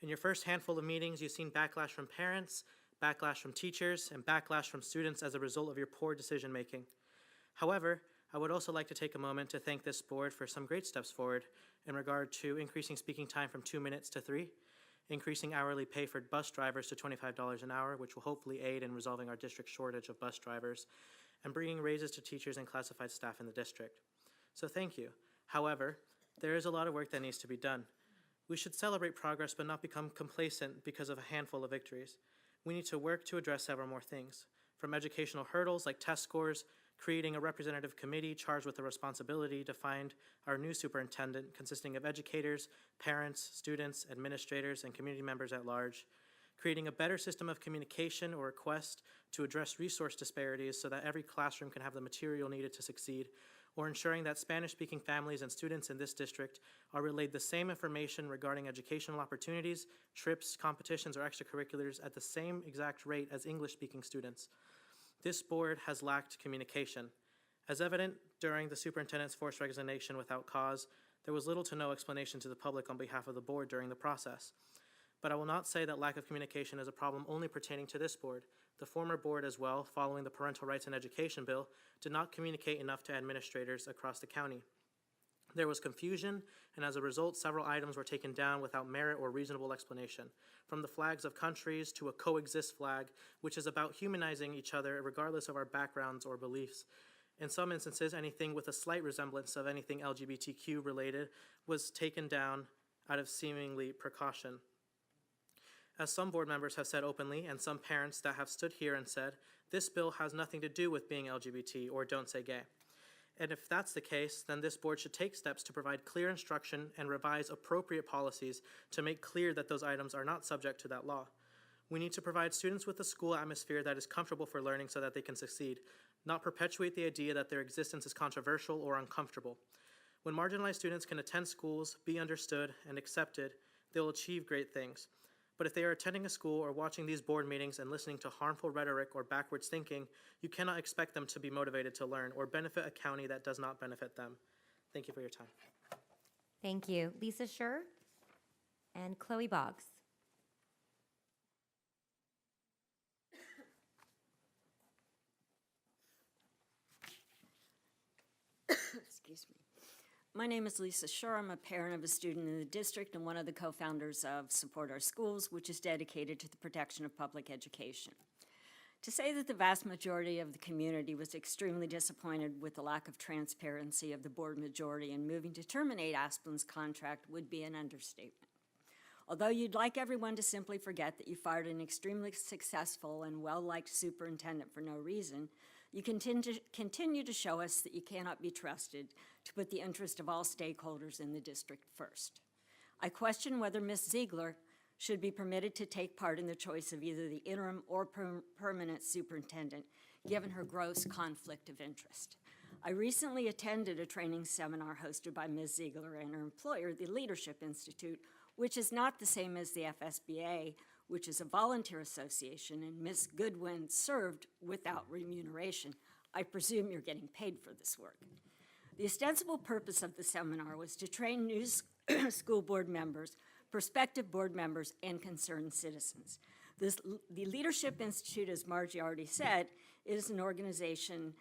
In your first handful of meetings, you've seen backlash from parents, backlash from teachers, and backlash from students as a result of your poor decision-making. However, I would also like to take a moment to thank this board for some great steps forward in regard to increasing speaking time from 2 minutes to 3, increasing hourly pay for bus drivers to $25 an hour, which will hopefully aid in resolving our district shortage of bus drivers, and bringing raises to teachers and classified staff in the district. So thank you. However, there is a lot of work that needs to be done. We should celebrate progress but not become complacent because of a handful of victories. We need to work to address several more things, from educational hurdles like test scores, creating a representative committee charged with the responsibility to find our new superintendent consisting of educators, parents, students, administrators, and community members at large, creating a better system of communication or request to address resource disparities so that every classroom can have the material needed to succeed, or ensuring that Spanish-speaking families and students in this district are relayed the same information regarding educational opportunities, trips, competitions, or extracurriculars at the same exact rate as English-speaking students. This board has lacked communication. As evident during the superintendent's forced resignation without cause, there was little to no explanation to the public on behalf of the board during the process. But I will not say that lack of communication is a problem only pertaining to this board. The former board as well, following the Parental Rights in Education bill, did not communicate enough to administrators across the county. There was confusion, and as a result, several items were taken down without merit or reasonable explanation, from the flags of countries to a coexist flag, which is about humanizing each other regardless of our backgrounds or beliefs. In some instances, anything with a slight resemblance of anything LGBTQ related was taken down out of seemingly precaution. As some board members have said openly, and some parents that have stood here and said, this bill has nothing to do with being LGBT or don't say gay. And if that's the case, then this board should take steps to provide clear instruction and revise appropriate policies to make clear that those items are not subject to that law. We need to provide students with a school atmosphere that is comfortable for learning so that they can succeed, not perpetuate the idea that their existence is controversial or uncomfortable. When marginalized students can attend schools, be understood, and accepted, they will achieve great things. But if they are attending a school or watching these board meetings and listening to harmful rhetoric or backwards thinking, you cannot expect them to be motivated to learn or benefit a county that does not benefit them. Thank you for your time. Thank you. Lisa Scher and Chloe Boggs. Excuse me. My name is Lisa Scher. I'm a parent of a student in the district and one of the co-founders of Support Our Schools, which is dedicated to the protection of public education. To say that the vast majority of the community was extremely disappointed with the lack of transparency of the board majority in moving to terminate Asplin's contract would be an understatement. Although you'd like everyone to simply forget that you fired an extremely successful and well-liked superintendent for no reason, you continue to show us that you cannot be trusted to put the interest of all stakeholders in the district first. I question whether Ms. Ziegler should be permitted to take part in the choice of either the interim or permanent superintendent, given her gross conflict of interest. I recently attended a training seminar hosted by Ms. Ziegler and her employer, the Leadership Institute, which is not the same as the FSBA, which is a volunteer association, and Ms. Goodwin served without remuneration. I presume you're getting paid for this work. The ostensible purpose of the seminar was to train new school board members, prospective board members, and concerned citizens. The Leadership Institute, as Margie already said, is an organization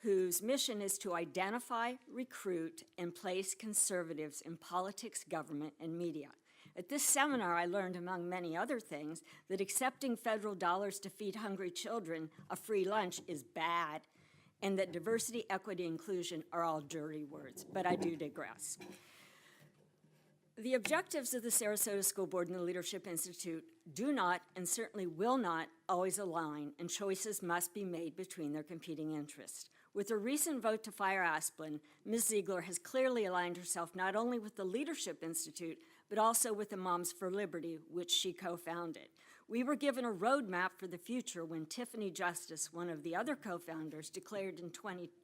whose mission is to identify, recruit, and place conservatives in politics, government, and media. At this seminar, I learned, among many other things, that accepting federal dollars to feed hungry children a free lunch is bad, and that diversity, equity, inclusion are all dirty words, but I do digress. The objectives of the Sarasota School Board and the Leadership Institute do not, and certainly will not, always align, and choices must be made between their competing interests. With her recent vote to fire Asplin, Ms. Ziegler has clearly aligned herself not only with the Leadership Institute, but also with the Moms for Liberty, which she co-founded. We were given a roadmap for the future when Tiffany Justice, one of the other co-founders, declared in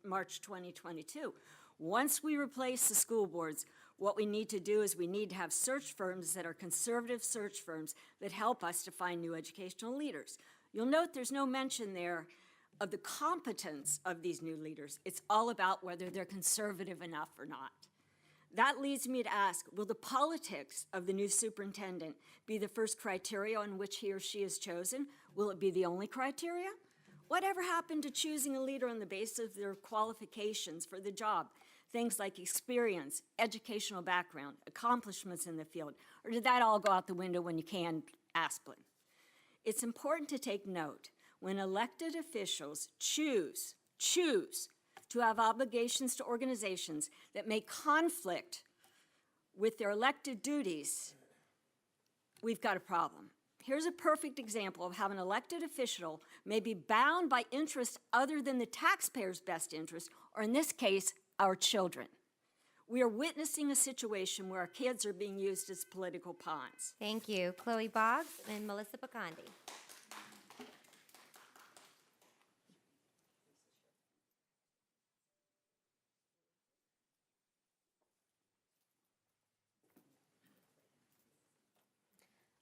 March 2022, once we replace the school boards, what we need to do is we need to have search firms that are conservative search firms that help us to find new educational leaders. You'll note there's no mention there of the competence of these new leaders. It's all about whether they're conservative enough or not. That leads me to ask, will the politics of the new superintendent be the first criteria on which he or she is chosen? Will it be the only criteria? Whatever happened to choosing a leader on the basis of their qualifications for the job? Things like experience, educational background, accomplishments in the field, or did that all go out the window when you canned Asplin? It's important to take note, when elected officials choose to have obligations to organizations that may conflict with their elected duties, we've got a problem. Here's a perfect example of how an elected official may be bound by interests other than the taxpayer's best interest, or in this case, our children. We are witnessing a situation where our kids are being used as political pawns. Thank you. Chloe Boggs and Melissa Picandi.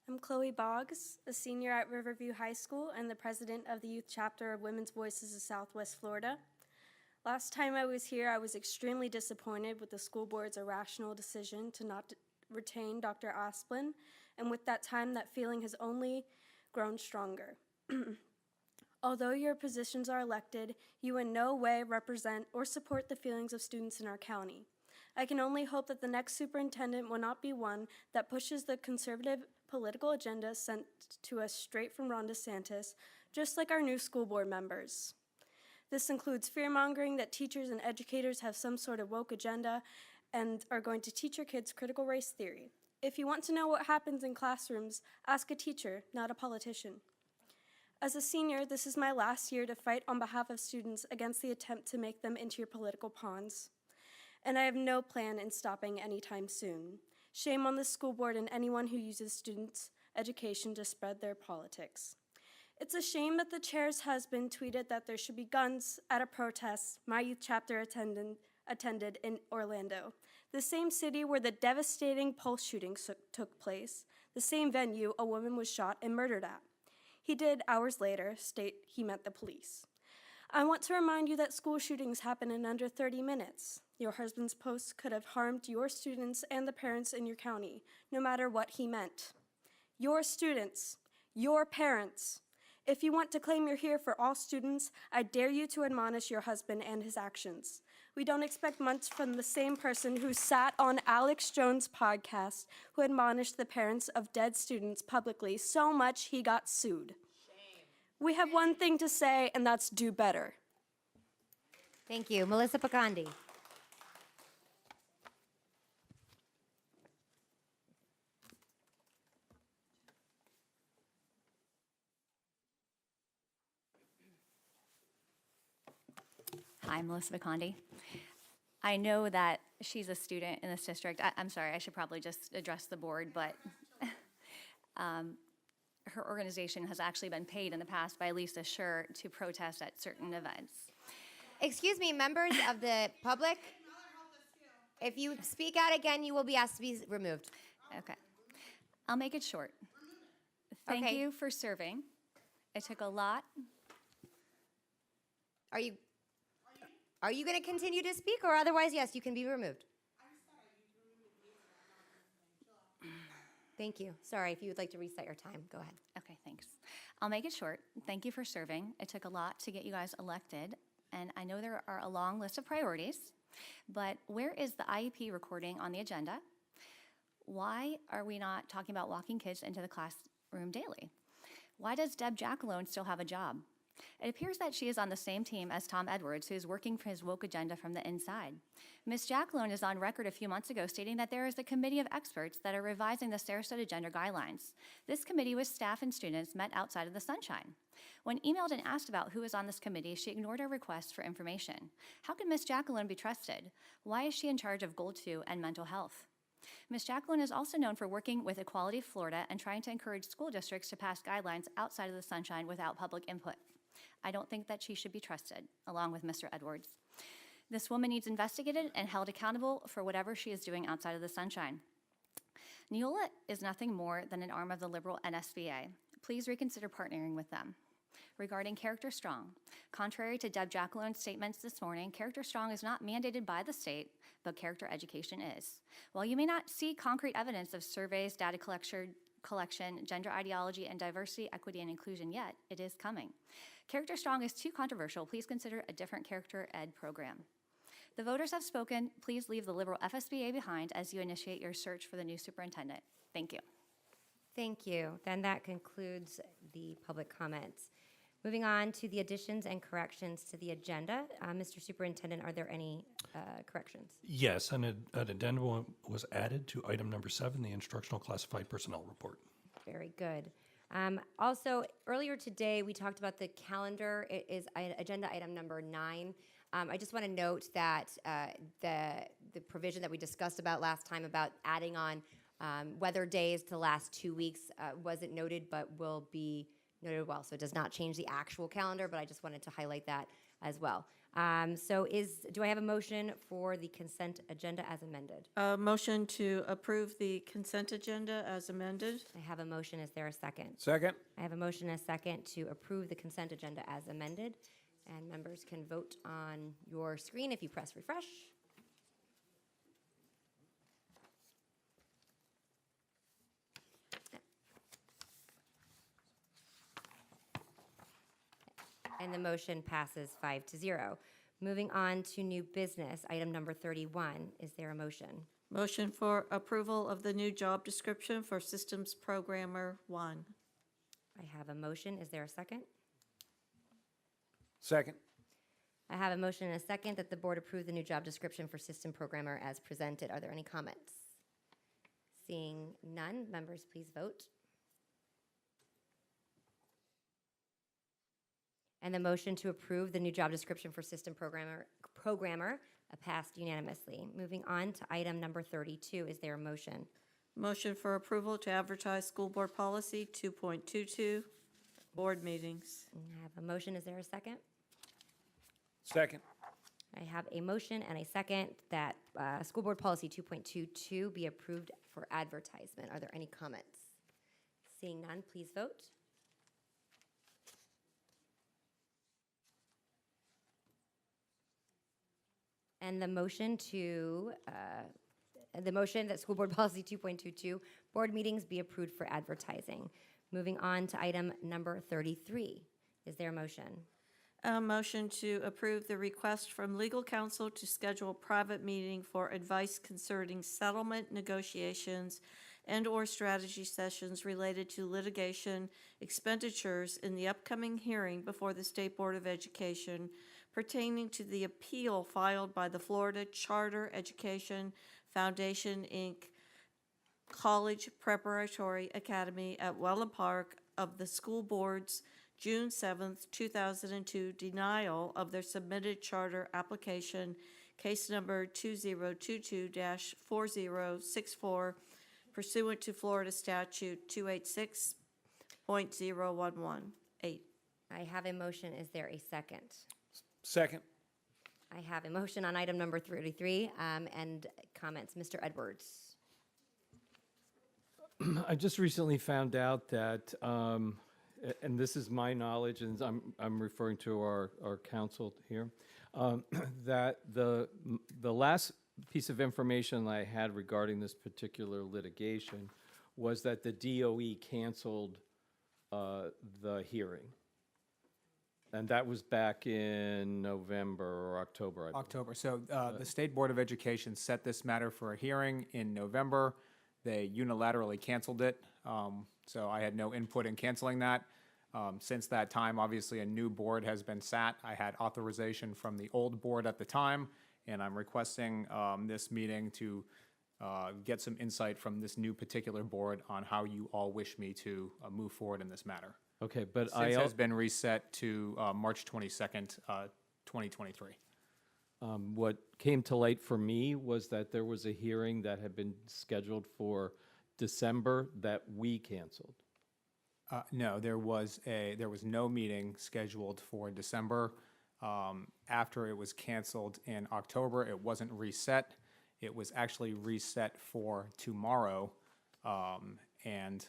I'm Chloe Boggs, a senior at Riverview High School and the president of the youth chapter of Women's Voices of Southwest Florida. Last time I was here, I was extremely disappointed with the school board's irrational decision to not retain Dr. Asplin, and with that time, that feeling has only grown stronger. Although your positions are elected, you in no way represent or support the feelings of students in our county. I can only hope that the next superintendent will not be one that pushes the conservative political agenda sent to us straight from Ron DeSantis, just like our new school board members. This includes fear-mongering that teachers and educators have some sort of woke agenda and are going to teach your kids critical race theory. If you want to know what happens in classrooms, ask a teacher, not a politician. As a senior, this is my last year to fight on behalf of students against the attempt to make them into your political pawns. And I have no plan in stopping anytime soon. Shame on the school board and anyone who uses students' education to spread their politics. It's a shame that the chair's husband tweeted that there should be guns at a protest my youth chapter attended in Orlando, the same city where the devastating Pulse shooting took place, the same venue a woman was shot and murdered at. He did, hours later, state he meant the police. I want to remind you that school shootings happen in under 30 minutes. Your husband's post could have harmed your students and the parents in your county, no matter what he meant. Your students, your parents. If you want to claim you're here for all students, I dare you to admonish your husband and his actions. We don't expect much from the same person who sat on Alex Jones' podcast, who admonished the parents of dead students publicly so much he got sued. Shame. We have one thing to say, and that's do better. Thank you. Melissa Picandi. Hi, I'm Melissa Vicondi. I know that she's a student in this district. I'm sorry, I should probably just address the board, but her organization has actually been paid in the past by Lisa Scher to protest at certain events. Excuse me, members of the public. If you speak out again, you will be asked to be removed. Okay. I'll make it short. Thank you for serving. It took a lot. Are you going to continue to speak, or otherwise, yes, you can be removed? Thank you. Sorry, if you would like to reset your time, go ahead. Okay, thanks. I'll make it short. Thank you for serving. It took a lot to get you guys elected, and I know there are a long list of priorities, but where is the IEP recording on the agenda? Why are we not talking about walking kids into the classroom daily? Why does Deb Jackalone still have a job? It appears that she is on the same team as Tom Edwards, who is working for his woke agenda from the inside. Ms. Jackalone is on record a few months ago stating that there is a committee of experts that are revising the Sarasota gender guidelines. This committee with staff and students met outside of the sunshine. When emailed and asked about who was on this committee, she ignored our requests for information. How can Ms. Jackalone be trusted? Why is she in charge of Goal 2 and mental health? Ms. Jackalone is also known for working with Equality Florida and trying to encourage school districts to pass guidelines outside of the sunshine without public input. I don't think that she should be trusted, along with Mr. Edwards. This woman needs investigated and held accountable for whatever she is doing outside of the sunshine. Neola is nothing more than an arm of the liberal NSBA. Please reconsider partnering with them. Regarding Character Strong, contrary to Deb Jackalone's statements this morning, Character Strong is not mandated by the state, but character education is. While you may not see concrete evidence of surveys, data collection, gender ideology, and diversity, equity, and inclusion yet, it is coming. Character Strong is too controversial. Please consider a different character ed program. The voters have spoken. Please leave the liberal FSBA behind as you initiate your search for the new superintendent. Thank you. Thank you. Then that concludes the public comments. Moving on to the additions and corrections to the agenda. Mr. Superintendent, are there any corrections? Yes, an addendum was added to item number 7, the instructional classified personnel report. Very good. Also, earlier today, we talked about the calendar. It is agenda item number 9. I just want to note that the provision that we discussed about last time about adding on weather days to the last 2 weeks wasn't noted, but will be noted well. So it does not change the actual calendar, but I just wanted to highlight that as well. Do I have a motion for the consent agenda as amended? Motion to approve the consent agenda as amended. I have a motion. Is there a second? Second. I have a motion and a second to approve the consent agenda as amended. And members can vote on your screen if you press refresh. And the motion passes 5-0. Moving on to new business, item number 31. Is there a motion? Motion for approval of the new job description for Systems Programmer 1. I have a motion. Is there a second? Second. I have a motion and a second that the board approve the new job description for system programmer as presented. Are there any comments? Seeing none, members, please vote. And the motion to approve the new job description for system programmer passed unanimously. Moving on to item number 32. Is there a motion? Motion for approval to advertise School Board Policy 2.22, board meetings. I have a motion. Is there a second? Second. I have a motion and a second that School Board Policy 2.22 be approved for advertisement. Are there any comments? Seeing none, please vote. And the motion that School Board Policy 2.22 board meetings be approved for advertising. Moving on to item number 33. Is there a motion? A motion to approve the request from legal counsel to schedule a private meeting for advice concerning settlement negotiations and/or strategy sessions related to litigation expenditures in the upcoming hearing before the State Board of Education pertaining to the appeal filed by the Florida Charter Education Foundation, Inc. College Preparatory Academy at Welland Park of the school board's June 7th, 2002 denial of their submitted charter application, case number 2022-4064, pursuant to Florida Statute 286.0118. I have a motion. Is there a second? Second. I have a motion on item number 33 and comments. Mr. Edwards. I just recently found out that, and this is my knowledge, and I'm referring to our counsel here, that the last piece of information I had regarding this particular litigation was that the DOE canceled the hearing. And that was back in November or October, I believe. October. So the State Board of Education set this matter for a hearing in November. They unilaterally canceled it. So I had no input in canceling that. Since that time, obviously, a new board has been sat. I had authorization from the old board at the time, and I'm requesting this meeting to get some insight from this new particular board on how you all wish me to move forward in this matter. Okay, but Since has been reset to March 22nd, 2023. What came to light for me was that there was a hearing that had been scheduled for December that we canceled. No, there was no meeting scheduled for December. After it was canceled in October, it wasn't reset. It was actually reset for tomorrow, and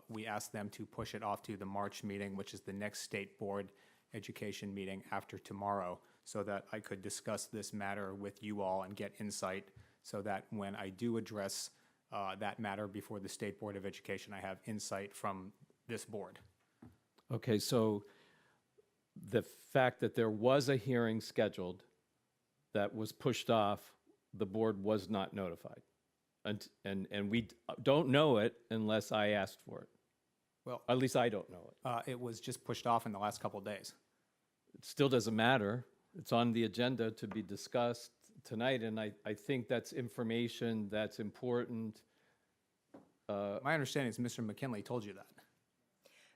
we asked them to push it off to the March meeting, which is the next State Board Education meeting after tomorrow, so that I could discuss this matter with you all and get insight, so that when I do address that matter before the State Board of Education, I have insight from this board. Okay, so the fact that there was a hearing scheduled that was pushed off, the board was not notified. And we don't know it unless I asked for it. Well, at least I don't know it. It was just pushed off in the last couple of days. It still doesn't matter. It's on the agenda to be discussed tonight, and I think that's information that's important. My understanding is Mr. McKinley told you that.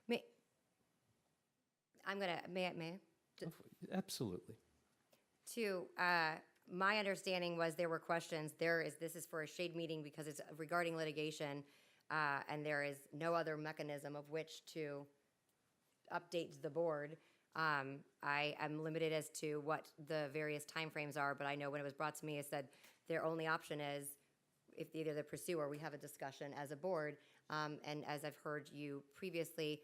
May I? Absolutely. My understanding was there were questions. This is for a shade meeting because it's regarding litigation, and there is no other mechanism of which to update the board. I am limited as to what the various timeframes are, but I know when it was brought to me, it said their only option is if either the pursuer, we have a discussion as a board, and as I've heard you previously,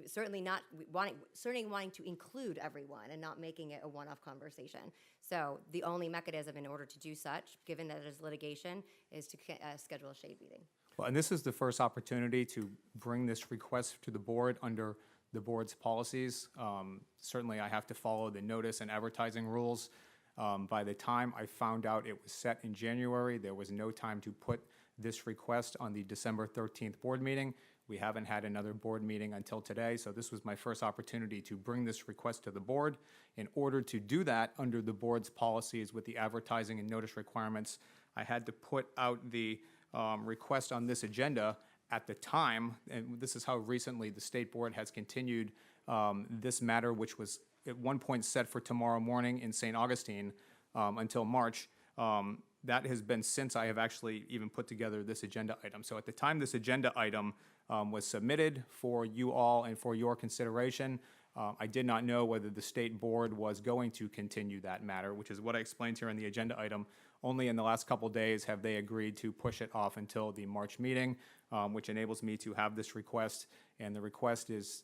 certainly wanting to include everyone and not making it a one-off conversation. So the only mechanism in order to do such, given that it is litigation, is to schedule a shade meeting. Well, and this is the first opportunity to bring this request to the board under the board's policies. Certainly, I have to follow the notice and advertising rules. By the time I found out it was set in January, there was no time to put this request on the December 13th board meeting. We haven't had another board meeting until today, so this was my first opportunity to bring this request to the board. In order to do that under the board's policies with the advertising and notice requirements, I had to put out the request on this agenda at the time, and this is how recently the state board has continued this matter, which was at one point set for tomorrow morning in St. Augustine until March. That has been since I have actually even put together this agenda item. So at the time this agenda item was submitted for you all and for your consideration, I did not know whether the state board was going to continue that matter, which is what I explained here in the agenda item. Only in the last couple days have they agreed to push it off until the March meeting, which enables me to have this request. And the request is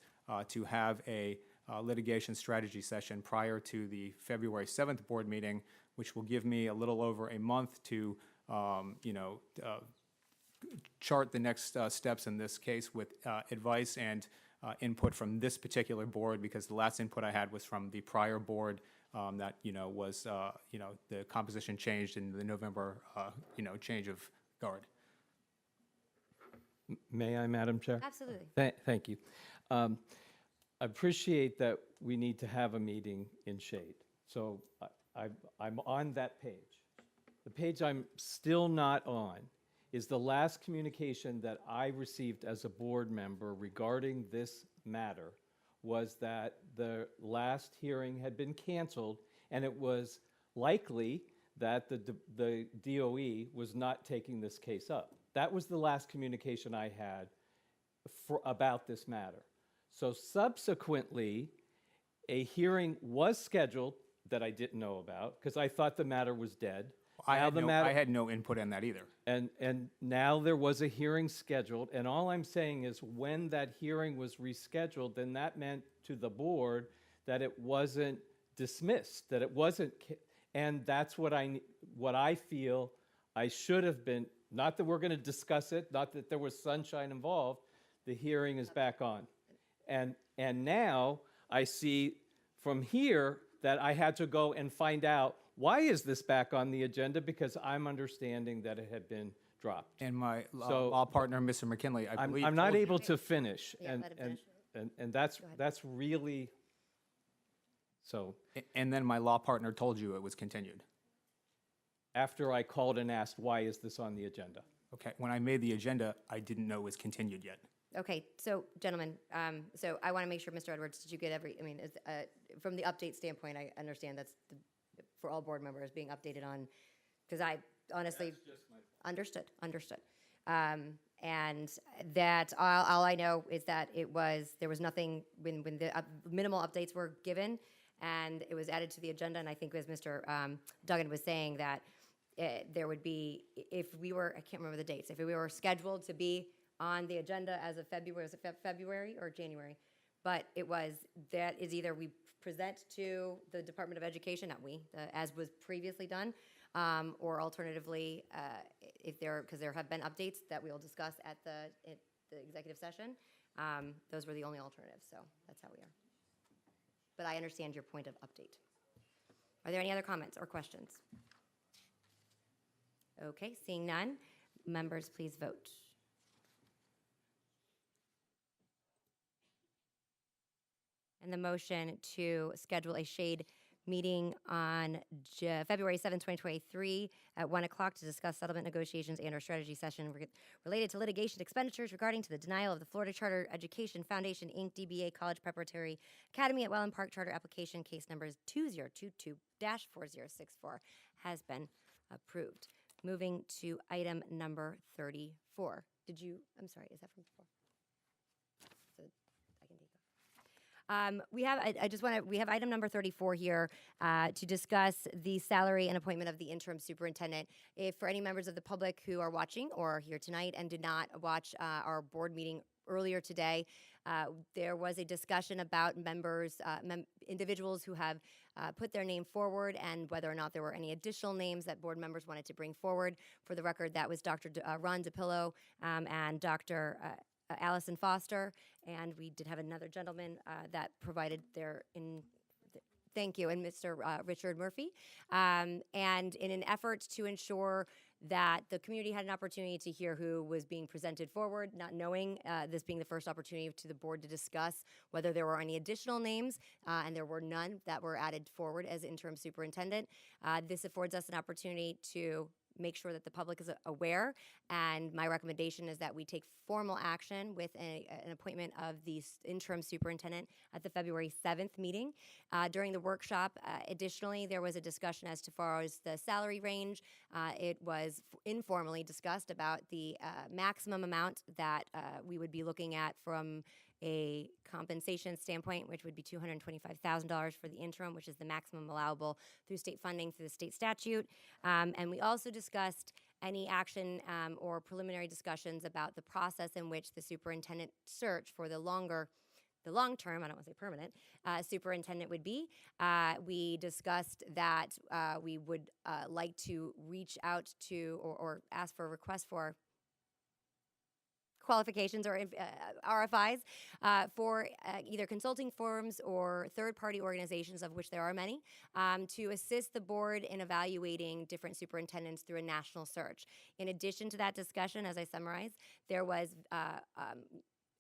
to have a litigation strategy session prior to the February 7th board meeting, which will give me a little over a month to, chart the next steps in this case with advice and input from this particular board, because the last input I had was from the prior board that, was, the composition changed in the November, change of guard. May I, Madam Chair? Absolutely. Thank you. I appreciate that we need to have a meeting in shade. So I'm on that page. The page I'm still not on is the last communication that I received as a board member regarding this matter was that the last hearing had been canceled, and it was likely that the DOE was not taking this case up. That was the last communication I had about this matter. So subsequently, a hearing was scheduled that I didn't know about because I thought the matter was dead. I had no input in that either. And now there was a hearing scheduled, and all I'm saying is when that hearing was rescheduled, then that meant to the board that it wasn't dismissed, that it wasn't, and that's what I feel I should have been, not that we're going to discuss it, not that there was sunshine involved, the hearing is back on. And now I see from here that I had to go and find out why is this back on the agenda, because I'm understanding that it had been dropped. And my law partner, Mr. McKinley, I believe. I'm not able to finish, Yeah, let him finish. and that's really so. And then my law partner told you it was continued. After I called and asked, why is this on the agenda? Okay, when I made the agenda, I didn't know it was continued yet. Okay, so gentlemen, so I want to make sure, Mr. Edwards, did you get from the update standpoint, I understand that's for all board members being updated on, because I honestly, understood. And that all I know is that there was nothing when the minimal updates were given, and it was added to the agenda, and I think as Mr. Duggan was saying that there would be, if we were, I can't remember the dates, if we were scheduled to be on the agenda as of February, was it February or January? But that is either we present to the Department of Education, not we, as was previously done, or alternatively, because there have been updates that we will discuss at the executive session. Those were the only alternatives, so that's how we are. But I understand your point of update. Are there any other comments or questions? Okay, seeing none, members, please vote. And the motion to schedule a shade meeting on February 7, 2023 at 1 o'clock to discuss settlement negotiations and/or strategy session related to litigation expenditures regarding to the denial of the Florida Charter Education Foundation, Inc., DBA College Preparatory Academy at Welland Park Charter application case numbers 2022-4064 has been approved. Moving to item number 34. I'm sorry, is that from before? So I can take that. We have item number 34 here to discuss the salary and appointment of the interim superintendent. If for any members of the public who are watching or are here tonight and did not watch our board meeting earlier today, there was a discussion about individuals who have put their name forward and whether or not there were any additional names that board members wanted to bring forward. For the record, that was Dr. Ron DiPillo and Dr. Allison Foster, and we did have another gentleman that provided their thank you, and Mr. Richard Murphy. And in an effort to ensure that the community had an opportunity to hear who was being presented forward, not knowing this being the first opportunity to the board to discuss whether there were any additional names, and there were none that were added forward as interim superintendent. This affords us an opportunity to make sure that the public is aware, and my recommendation is that we take formal action with an appointment of the interim superintendent at the February 7th meeting. During the workshop, additionally, there was a discussion as far as the salary range. It was informally discussed about the maximum amount that we would be looking at from a compensation standpoint, which would be $225,000 for the interim, which is the maximum allowable through state funding through the state statute. And we also discussed any action or preliminary discussions about the process in which the superintendent search for the long term, I don't want to say permanent, superintendent would be. We discussed that we would like to reach out to or ask for a request for qualifications or RFIs for either consulting firms or third-party organizations, of which there are many, to assist the board in evaluating different superintendents through a national search. In addition to that discussion, as I summarized, there was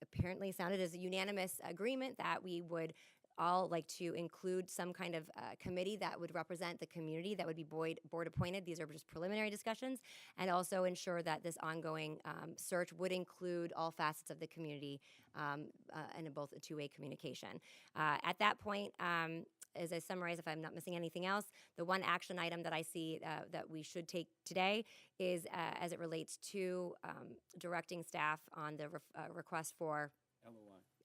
apparently sounded as a unanimous agreement that we would all like to include some kind of committee that would represent the community that would be board appointed. These are just preliminary discussions, and also ensure that this ongoing search would include all facets of the community and in both a two-way communication. At that point, as I summarize, if I'm not missing anything else, the one action item that I see that we should take today is as it relates to directing staff on the request for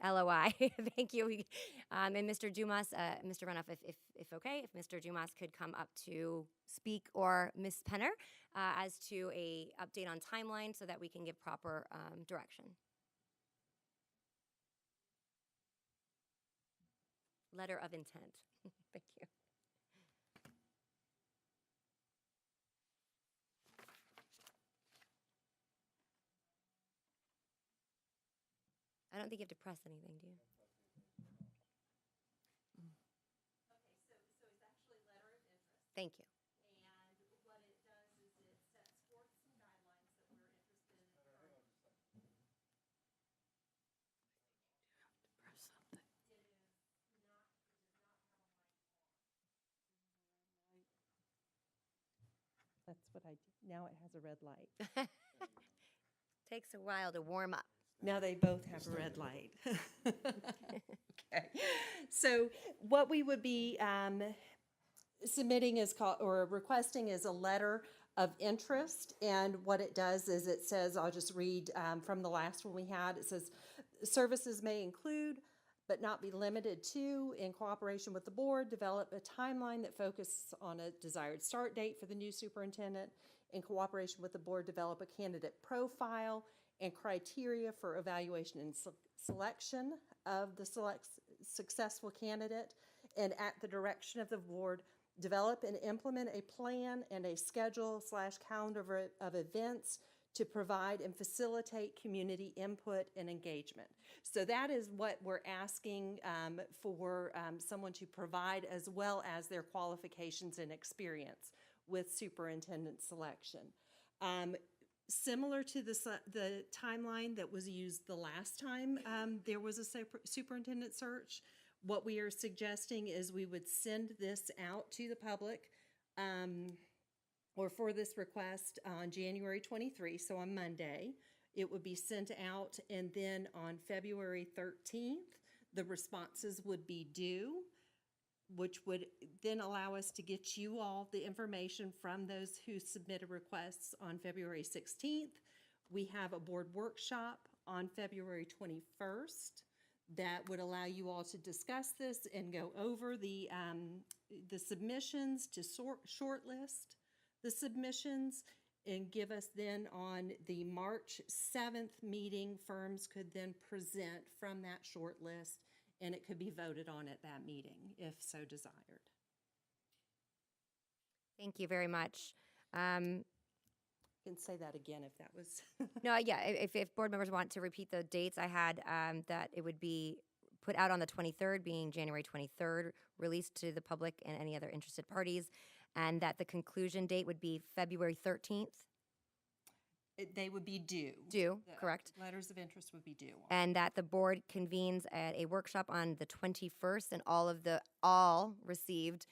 LOI. Thank you. And Mr. Dumas, Mr. Renoff, if okay, if Mr. Dumas could come up to speak, or Ms. Penner, as to a update on timeline so that we can give proper direction. Letter of intent. Thank you. I don't think you have to press anything, do you? Thank you. That's what I do. Now it has a red light. Takes a while to warm up. Now they both have a red light. Okay. So what we would be submitting is called, or requesting, is a letter of interest. And what it does is it says, I'll just read from the last one we had. It says, services may include, but not be limited to, in cooperation with the board, develop a timeline that focuses on a desired start date for the new superintendent. In cooperation with the board, develop a candidate profile and criteria for evaluation and selection of the successful candidate. And at the direction of the board, develop and implement a plan and a schedule/calendar of events to provide and facilitate community input and engagement. So that is what we're asking for someone to provide, as well as their qualifications and experience with superintendent selection. Similar to the timeline that was used the last time there was a superintendent search, what we are suggesting is we would send this out to the public or for this request on January 23, so on Monday. It would be sent out, and then on February 13th, the responses would be due, which would then allow us to get you all the information from those who submitted requests on February 16th. We have a board workshop on February 21st that would allow you all to discuss this and go over the submissions, to shortlist the submissions, and give us then on the March 7th meeting, firms could then present from that short list, and it could be voted on at that meeting if so desired. Thank you very much. can say that again if that was. No, yeah, if board members want to repeat the dates, I had that it would be put out on the 23rd, being January 23rd, released to the public and any other interested parties, and that the conclusion date would be February 13th. They would be due. Due, The correct. Letters of interest would be due. And that the board convenes at a workshop on the 21st, and all received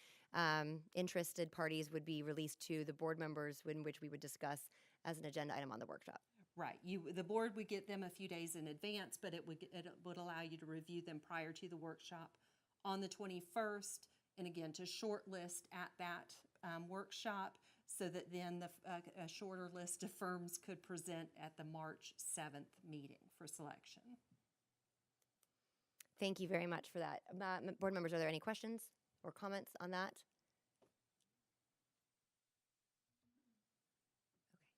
interested parties would be released to the board members, in which we would discuss as an agenda item on the workshop. Right. The board would get them a few days in advance, but it would allow you to review them prior to the workshop on the 21st, and again, to shortlist at that workshop, so that then a shorter list of firms could present at the March 7th meeting for selection. Thank you very much for that. Board members, are there any questions or comments on that?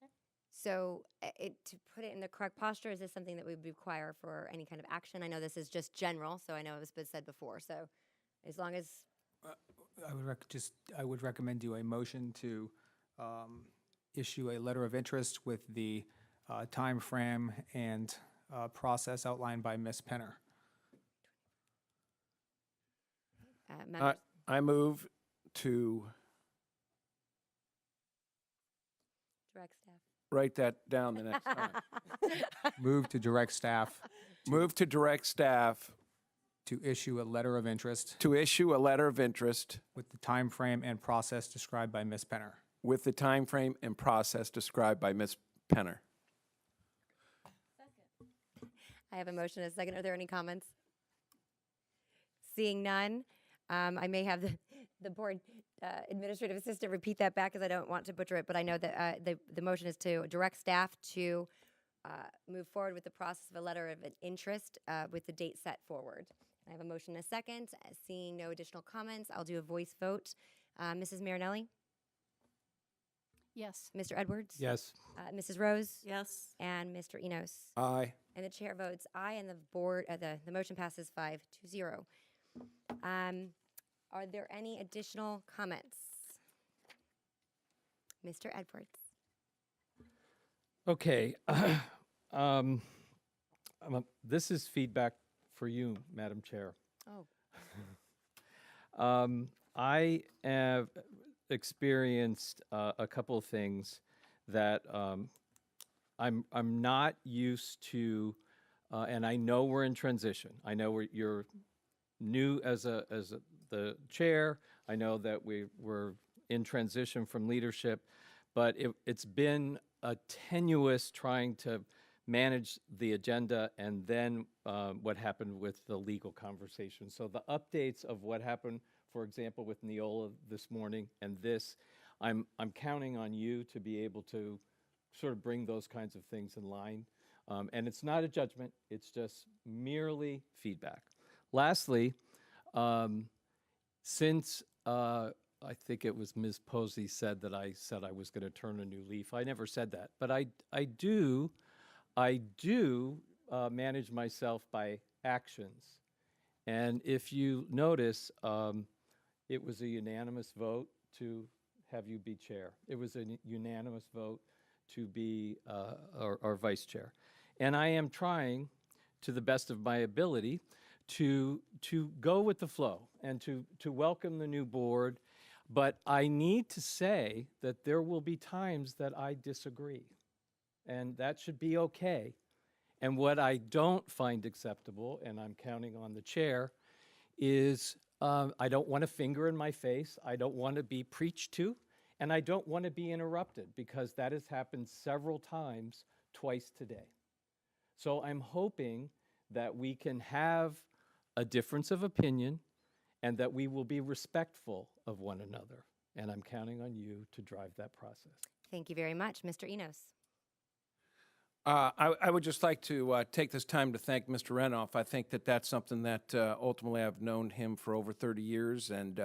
Okay. So to put it in the correct posture, is this something that we would require for any kind of action? I know this is just general, so I know it was been said before. So as long as I would recommend you a motion to issue a letter of interest with the time frame and process outlined by Ms. Penner. I move to direct staff. write that down the next time. Move to direct staff Move to direct staff to issue a letter of interest to issue a letter of interest with the time frame and process described by Ms. Penner. with the time frame and process described by Ms. Penner. I have a motion and a second. Are there any comments? Seeing none, I may have the board administrative assistant repeat that back because I don't want to butcher it, but I know that the motion is to direct staff to move forward with the process of a letter of interest with the date set forward. I have a motion and a second. Seeing no additional comments, I'll do a voice vote. Mrs. Marinelli? Yes. Mr. Edwards? Yes. Mrs. Rose? Yes. And Mr. Enos? Aye. And the chair votes aye, and the board, the motion passes 5-0. Are there any additional comments? Mr. Edwards? Okay. This is feedback for you, Madam Chair. Oh. I have experienced a couple of things that I'm not used to, and I know we're in transition. I know you're new as the chair. I know that we're in transition from leadership, but it's been a tenuous trying to manage the agenda and then what happened with the legal conversation. So the updates of what happened, for example, with Neola this morning and this, I'm counting on you to be able to sort of bring those kinds of things in line. And it's not a judgment, it's just merely feedback. Lastly, since I think it was Ms. Posey said that I said I was going to turn a new leaf. I never said that, but I do manage myself by actions. And if you notice, it was a unanimous vote to have you be chair. It was a unanimous vote to be our vice chair. And I am trying, to the best of my ability, to go with the flow and to welcome the new board. But I need to say that there will be times that I disagree, and that should be okay. And what I don't find acceptable, and I'm counting on the chair, is I don't want a finger in my face, I don't want to be preached to, and I don't want to be interrupted, because that has happened several times, twice today. So I'm hoping that we can have a difference of opinion and that we will be respectful of one another. And I'm counting on you to drive that process. Thank you very much. Mr. Enos? I would just like to take this time to thank Mr. Renoff. I think that that's something that ultimately I've known him for over 30 years, and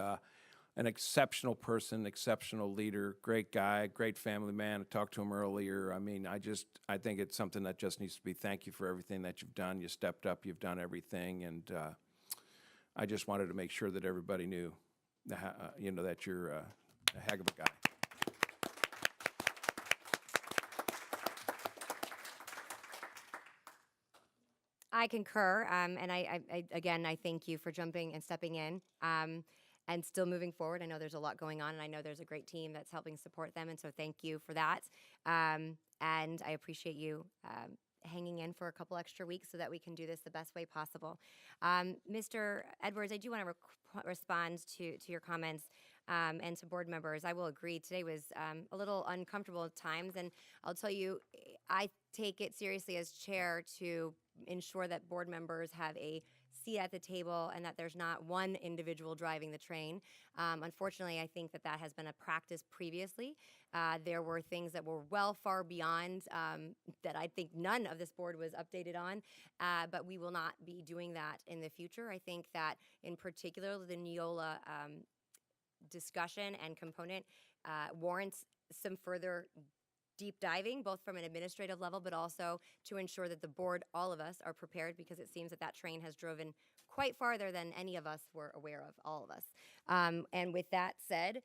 an exceptional person, exceptional leader, great guy, great family man. I talked to him earlier. I mean, I think it's something that just needs to be thank you for everything that you've done. You stepped up, you've done everything, and I just wanted to make sure that everybody knew, that you're a heck of a guy. I concur, and again, I thank you for jumping and stepping in, and still moving forward. I know there's a lot going on, and I know there's a great team that's helping support them, and so thank you for that. And I appreciate you hanging in for a couple extra weeks so that we can do this the best way possible. Mr. Edwards, I do want to respond to your comments and to board members. I will agree, today was a little uncomfortable at times, and I'll tell you, I take it seriously as chair to ensure that board members have a seat at the table and that there's not one individual driving the train. Unfortunately, I think that has been a practice previously. There were things that were well far beyond that I think none of this board was updated on, but we will not be doing that in the future. I think that in particular the Neola discussion and component warrants some further deep diving, both from an administrative level, but also to ensure that the board, all of us, are prepared, because it seems that train has driven quite farther than any of us were aware of, all of us. And with that said,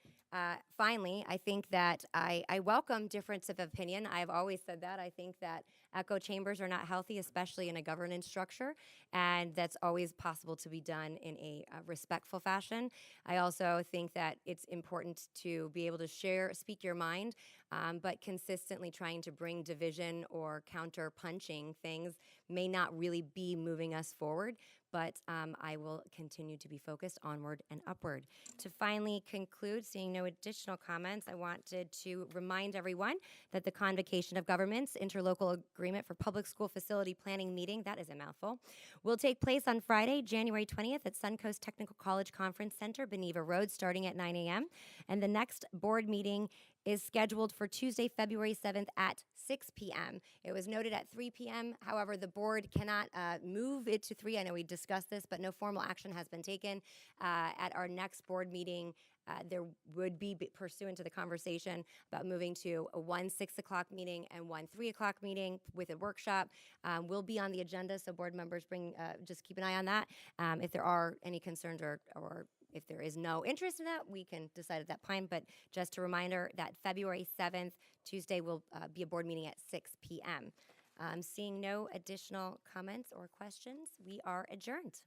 finally, I think that I welcome difference of opinion. I've always said that. I think that echo chambers are not healthy, especially in a governance structure, and that's always possible to be done in a respectful fashion. I also think that it's important to be able to speak your mind, but consistently trying to bring division or counter-punching things may not really be moving us forward, but I will continue to be focused onward and upward. To finally conclude, seeing no additional comments, I wanted to remind everyone that the Convocation of Governments Interlocal Agreement for Public School Facility Planning meeting, that is a mouthful, will take place on Friday, January 20th at Suncoast Technical College Conference Center, Beneva Road, starting at 9 a.m. And the next board meeting is scheduled for Tuesday, February 7th at 6 p.m. It was noted at 3 p.m. However, the board cannot move it to 3. I know we discussed this, but no formal action has been taken. At our next board meeting, there would be, pursuant to the conversation about moving to one 6 o'clock meeting and one 3 o'clock meeting with a workshop, will be on the agenda. So board members just keep an eye on that. If there are any concerns or if there is no interest in that, we can decide at that point. But just a reminder that February 7th, Tuesday, will be a board meeting at 6 p.m. Seeing no additional comments or questions, we are adjourned.